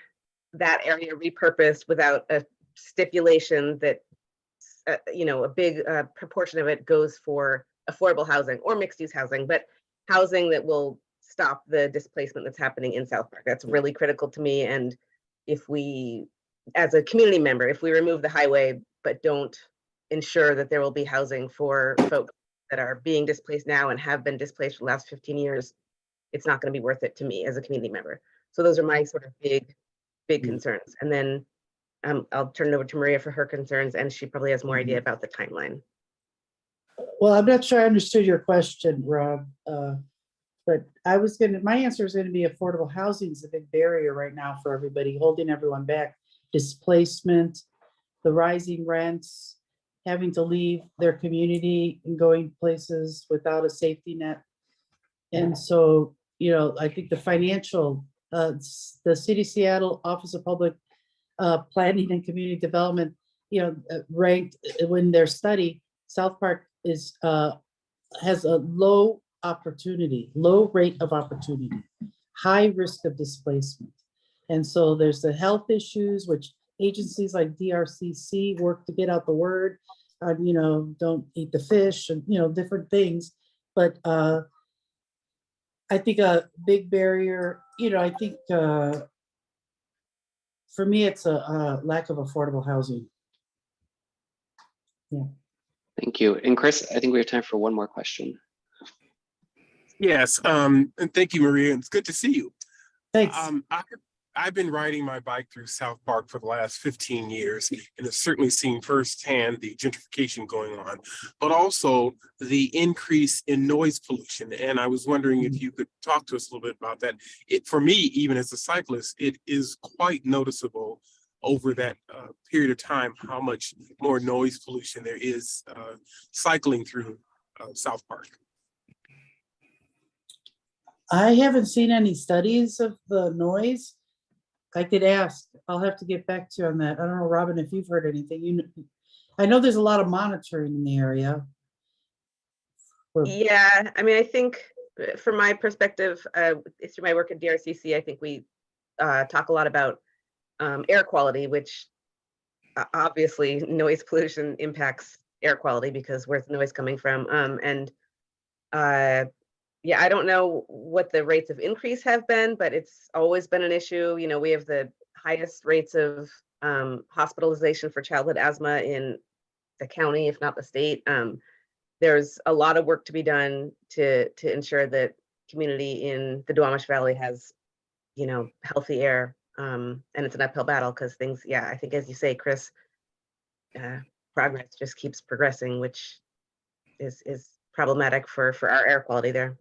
that area repurposed without a stipulation that, a big proportion of it goes for affordable housing or mixed use housing, but housing that will stop the displacement that's happening in South Park. That's really critical to me. And if we, as a community member, if we remove the highway, but don't ensure that there will be housing for folks that are being displaced now and have been displaced for the last 15 years, it's not going to be worth it to me as a community member. So those are my sort of big concerns. And then I'll turn it over to Maria for her concerns, and she probably has more idea about the timeline. Well, I'm not sure I understood your question, Rob. But my answer is gonna be affordable housing is a big barrier right now for everybody, holding everyone back. Displacement, the rising rents, having to leave their community and going places without a safety net. And so, I think the financial, the City of Seattle Office of Public Planning and Community Development, ranked in their study, South Park has a low rate of opportunity, high risk of displacement. And so there's the health issues, which agencies like DRCC work to get out the word on, don't eat the fish and, different things. But I think a big barrier, I think for me, it's a lack of affordable housing. Yeah. Thank you. And Chris, I think we have time for one more question. Yes, and thank you, Maria. It's good to see you. Thanks. I've been riding my bike through South Park for the last 15 years and have certainly seen firsthand the gentrification going on, but also the increase in noise pollution. And I was wondering if you could talk to us a little bit about that. For me, even as a cyclist, it is quite noticeable over that period of time how much more noise pollution there is cycling through South Park. I haven't seen any studies of the noise. I could ask. I'll have to get back to you on that. I don't know, Robin, if you've heard anything. I know there's a lot of monitoring in the area. Yeah, I mean, I think from my perspective, through my work at DRCC, I think we talk a lot about air quality, which obviously noise pollution impacts air quality because where's the noise coming from? Yeah, I don't know what the rates of increase have been, but it's always been an issue. We have the highest rates of hospitalization for childhood asthma in the county, if not the state. There's a lot of work to be done to ensure that community in the Duwamish Valley has, healthy air. And it's an uphill battle because things, yeah, I think as you say, Chris, progress just keeps progressing, which is problematic for our air quality there.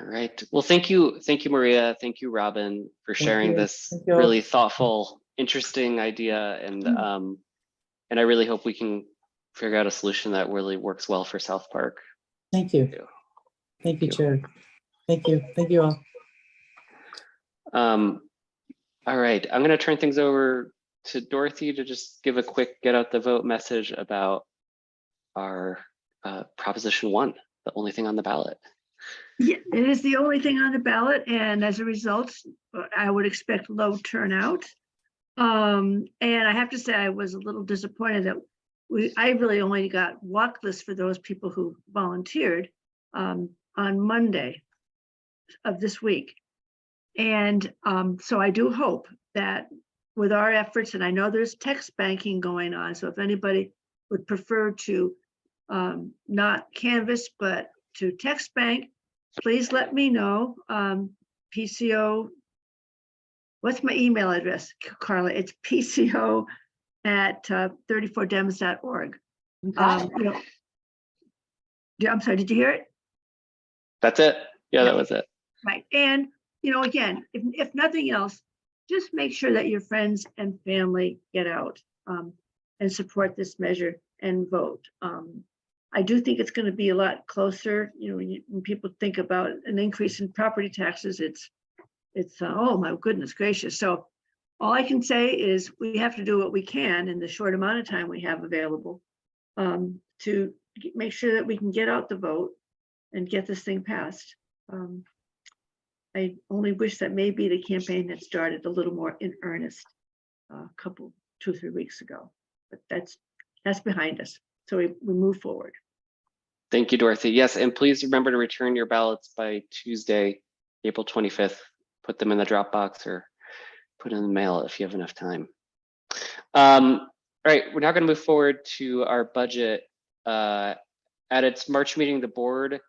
All right. Well, thank you, Maria. Thank you, Robin, for sharing this you. really thoughtful, interesting idea. And I really hope we can figure out a solution that really works well for South Park. Thank you. Thank you, Chair. Thank you. Thank you all. All right. I'm going to turn things over to Dorothy to just give a quick get out the vote message about our Proposition 1, the only thing on the ballot. Yeah, it is the only thing on the ballot, and as a result, I would expect low turnout. And I have to say, I was a little disappointed that I really only got walk lists for those people who volunteered on Monday of this week. And so I do hope that with our efforts, and I know there's text banking going on, so if anybody would prefer to not canvass, but to text bank, please let me know. PCO, what's my email address, Carla? It's PCO@34dems.org. I'm sorry, did you hear it? That's it. Yeah, that was it. Right. And, again, if nothing else, just make sure that your friends and family get out and support this measure and vote. I do think it's going to be a lot closer. When people think about an increase in property taxes, it's oh my goodness gracious. So all I can say is we have to do what we can in the short amount of time we have available to make sure that we can get out the vote and get this thing passed. I only wish that maybe the campaign had started a little more in earnest 2 or 3 weeks ago, but that's behind us. So we move forward. Thank you, Dorothy. Yes, and please remember to return your ballots by Tuesday, April 25th. Put them in the Dropbox or put in the mail if you have enough time. All right, we're now going to move forward to our budget. At its March meeting, the board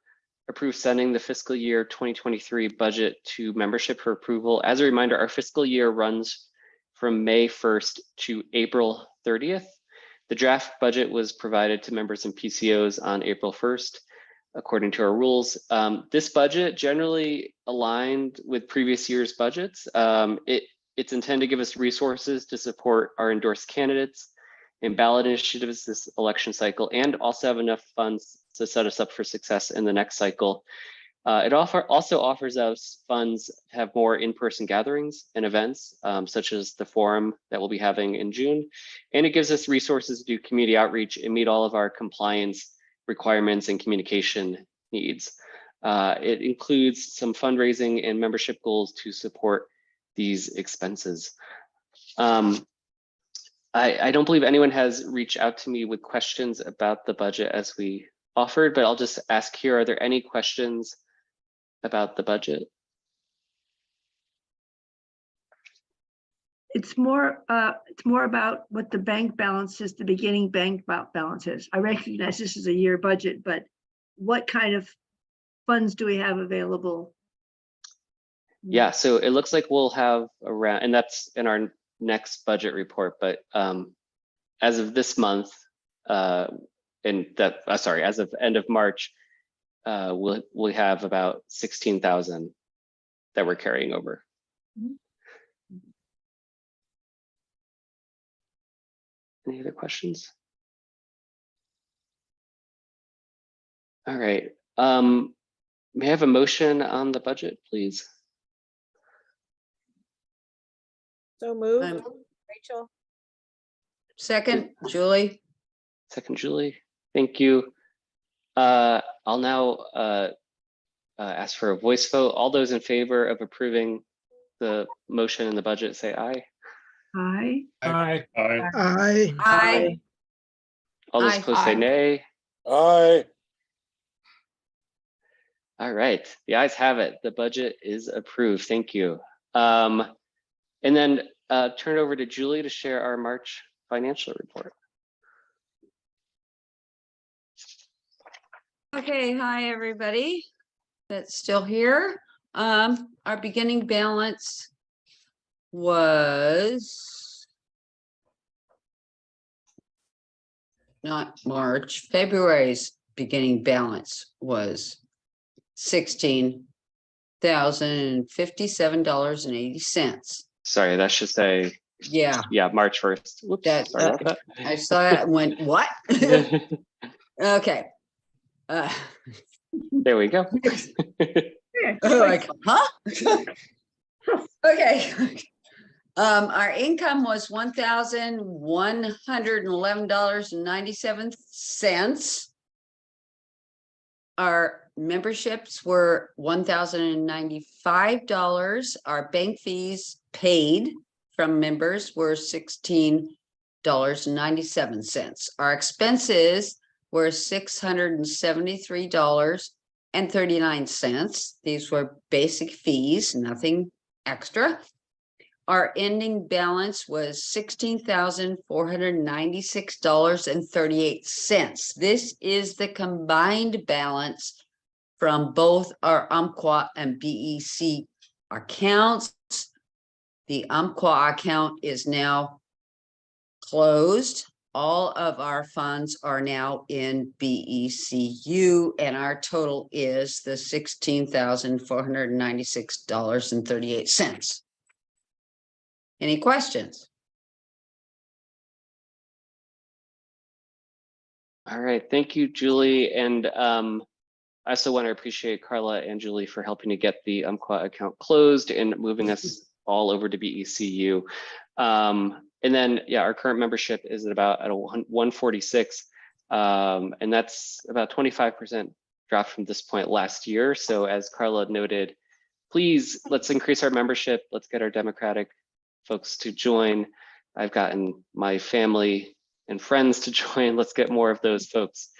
approved sending the fiscal year 2023 budget to membership for approval. As a reminder, our fiscal year runs from May 1st to April 30th. The draft budget was provided to members and PCOs on April 1st, according to our rules. This budget generally aligned with previous year's budgets. It's intended to give us resources to support our endorsed candidates and ballot initiatives this election cycle, and also have enough funds to set us up for success in the next cycle. It also offers us funds to have more in-person gatherings and events, such as the forum that we'll be having in June. And it gives us resources to do community outreach and meet all of our compliance requirements and communication needs. It includes some fundraising and membership goals to support these expenses. I don't believe anyone has reached out to me with questions about the budget as we offered, but I'll just ask here, are there any questions about the budget? It's more about what the bank balance is, the beginning bank balance is. I recognize this is a year budget, but what kind of funds do we have available? Yeah, so it looks like we'll have around, and that's in our next budget report, but as of this month, as of end of March, we'll have about 16,000 that we're carrying over. Any other questions? All right. May I have a motion on the budget, please? So moved. Rachel. Second, Julie. Second, Julie. Thank you. I'll now ask for a voice vote. All those in favor of approving the motion in the budget, say aye. Aye. Aye. Aye. Aye. Aye. All those Aye. opposed say nay. Aye. All right, the ayes have it. The budget is approved. Thank you. And then turn it over to Julie to share our March financial report. Okay, hi, everybody that's still here. Our beginning balance was not March, February's beginning balance was $16,057.80. Sorry, that should say, Yeah, yeah, March 1st. Whoops, that, sorry about that. I saw that and went, what? Okay. There we go. Like, huh? Okay. Our income was $1,111.97. Our memberships were $1,095. Our bank fees paid from members were $16.97. Our expenses were $673.39. These were basic fees, nothing extra. Our ending balance was $16,496.38. This is the combined balance from both our Umpqua and BEC accounts. The Umpqua account is now closed. All of our funds are now in BECU, and our total is the $16,496.38. Any questions? All right, thank you, Julie. And I also want to appreciate Carla and Julie for helping to get the Umpqua account closed and moving us all over to BECU. And then, yeah, our current membership is at 146, and that's about 25% drop from this point last year. So as Carla noted, please, let's increase our membership. Let's get our Democratic folks to join. I've gotten my family and friends to join. Let's get more of those folks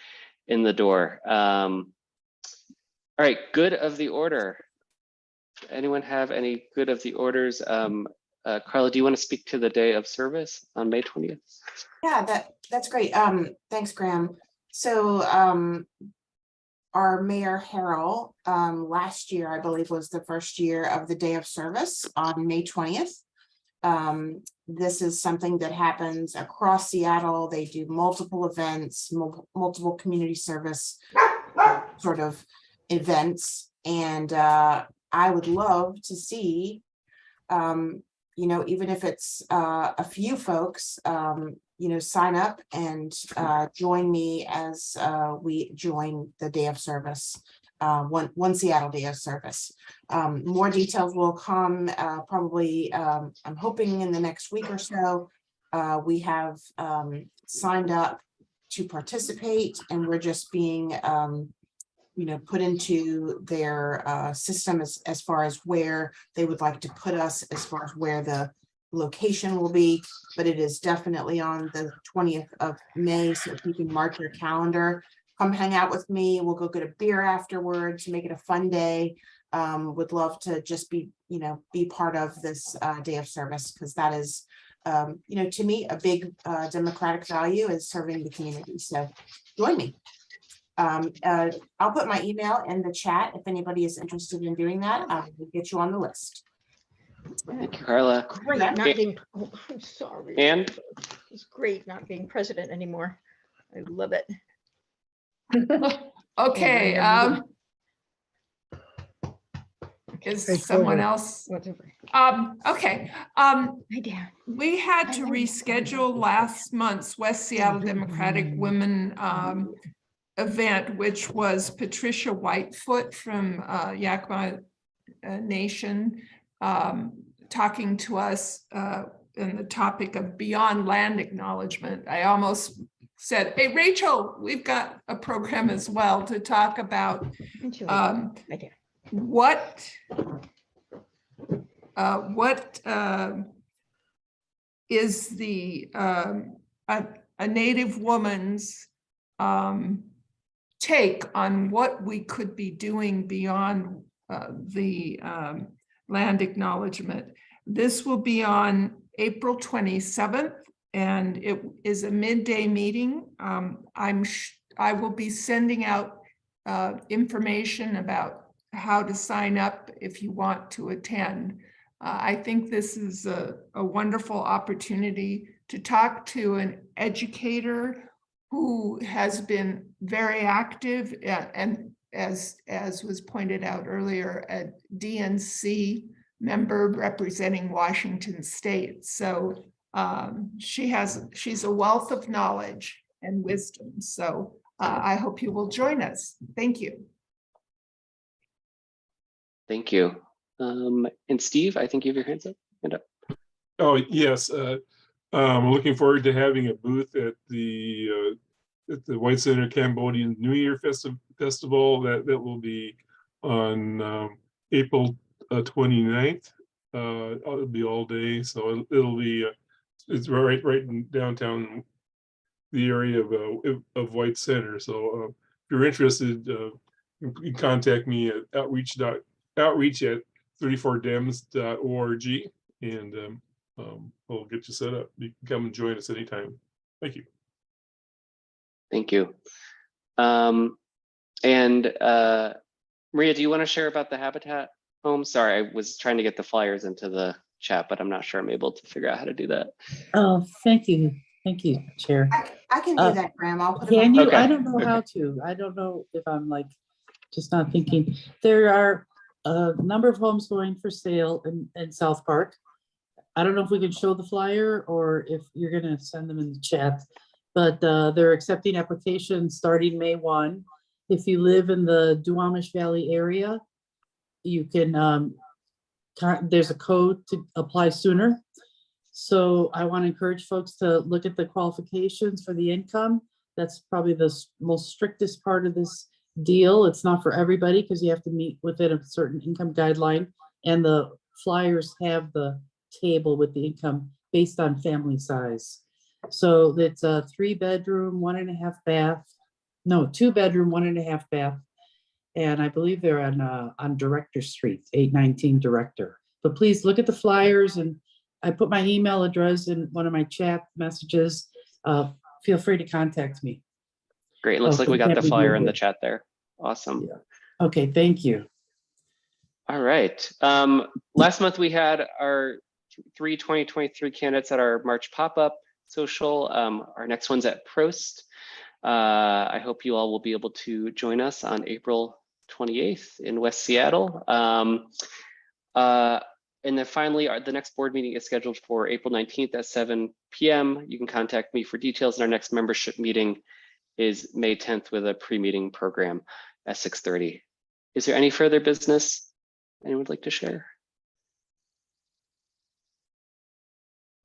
in the door. All right, good of the order. Anyone have any good of the orders? Carla, do you want to speak to the day of service on May 20th? Yeah, that's great. Thanks, Graham. So our Mayor Harrell, last year, I believe, was the first year of the day of service on May 20th. This is something that happens across Seattle. They do multiple events, multiple community service sort of events. And I would love to see, you know, even if it's a few folks, you know, sign up and join me as we join the day of service, one Seattle day of service. More details will come probably, I'm hoping in the next week or so. We have signed up to participate, and we're just being, you know, put into their system as far as where they would like to put us, as far as where the location will be. But it is definitely on the 20th of May. So if you can mark your calendar, come hang out with me. We'll go get a beer afterwards, make it a fun day. Would love to just be, you know, be part of this day of service, because that is, you know, to me, a big democratic value is serving the community. So join me. I'll put my email in the chat if anybody is interested in doing that. I will get you on the list. Thank you, Carla. Great, not being, oh, I'm sorry. And It's great not being president anymore. I love it. Okay, is someone else? Okay, we had to reschedule last month's West Seattle Democratic Women event, which was Patricia Whitefoot from Yakima Nation talking to us on the topic of beyond land acknowledgement. I almost said, hey, Rachel, we've got a program as well to talk about what is the a Native woman's take on what we could be doing beyond the land acknowledgement. This will be on April 27th, and it is a midday meeting. I will be sending out information about how to sign up if you want to attend. I think this is a wonderful opportunity to talk to an educator who has been very active and as was pointed out earlier, a DNC member representing Washington State. So she's a wealth of knowledge and wisdom. So I hope you will join us. Thank you. thank you. And Steve, I think you have your hand up. Oh, yes. I'm looking forward to having a booth at the White Center Cambodian New Year Festival. That will be on April 29th. It'll be all day, so it'll be it's right in downtown, the area of White Center. So if you're interested, you can contact me at outreach at 34dems.org, and we'll get you set up. You can come and join us anytime. Thank you. Thank you. And Maria, do you want to share about the Habitat home? Sorry, I was trying to get the flyers into the chat, but I'm not sure I'm able to figure out how to do that. Oh, thank you. Thank you, Chair. I can do that, Graham. I'll put it Can on. you? Okay. I don't know how to. I don't know if I'm like just not thinking. There are a number of homes going for sale in South Park. I don't know if we can show the flyer or if you're going to send them in the chat, but they're accepting applications starting May 1. If you live in the Duwamish Valley area, you can, there's a code to apply sooner. So I want to encourage folks to look at the qualifications for the income. That's probably the most strictest part of this deal. It's not for everybody because you have to meet within a certain income guideline, and the flyers have the table with the income based on family size. So it's a 3-bedroom, 1.5 bath, No, 2-bedroom, 1.5 bath. And I believe they're on Director Street, 819 Director. But please look at the flyers, and I put my email address in one of my chat messages. Feel free to contact me. Great. Looks like we got the that'd be flyer really in the good. chat there. Awesome. Okay, thank you. All right. Last month we had our 2023 candidates at our March pop-up social. Our next one's at Prost. I hope you all will be able to join us on April 28th in West Seattle. And then finally, the next board meeting is scheduled for April 19th at 7 p.m. You can contact me for details, and our next membership meeting is May 10th with a pre-meeting program at 6:30. Is there any further business anyone would like to share?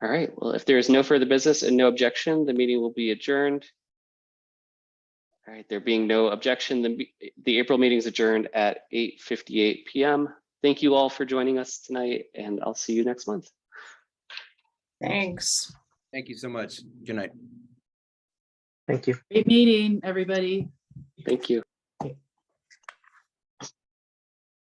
All right, well, if there is no further business and no objection, the meeting will be adjourned. All right, there being no objection, the April meeting is adjourned at 8:58 p.m. Thank you all for joining us tonight, and I'll see you next month. Thanks. Thank you so much. Good night. Thank you. Great meeting, everybody. Thank you.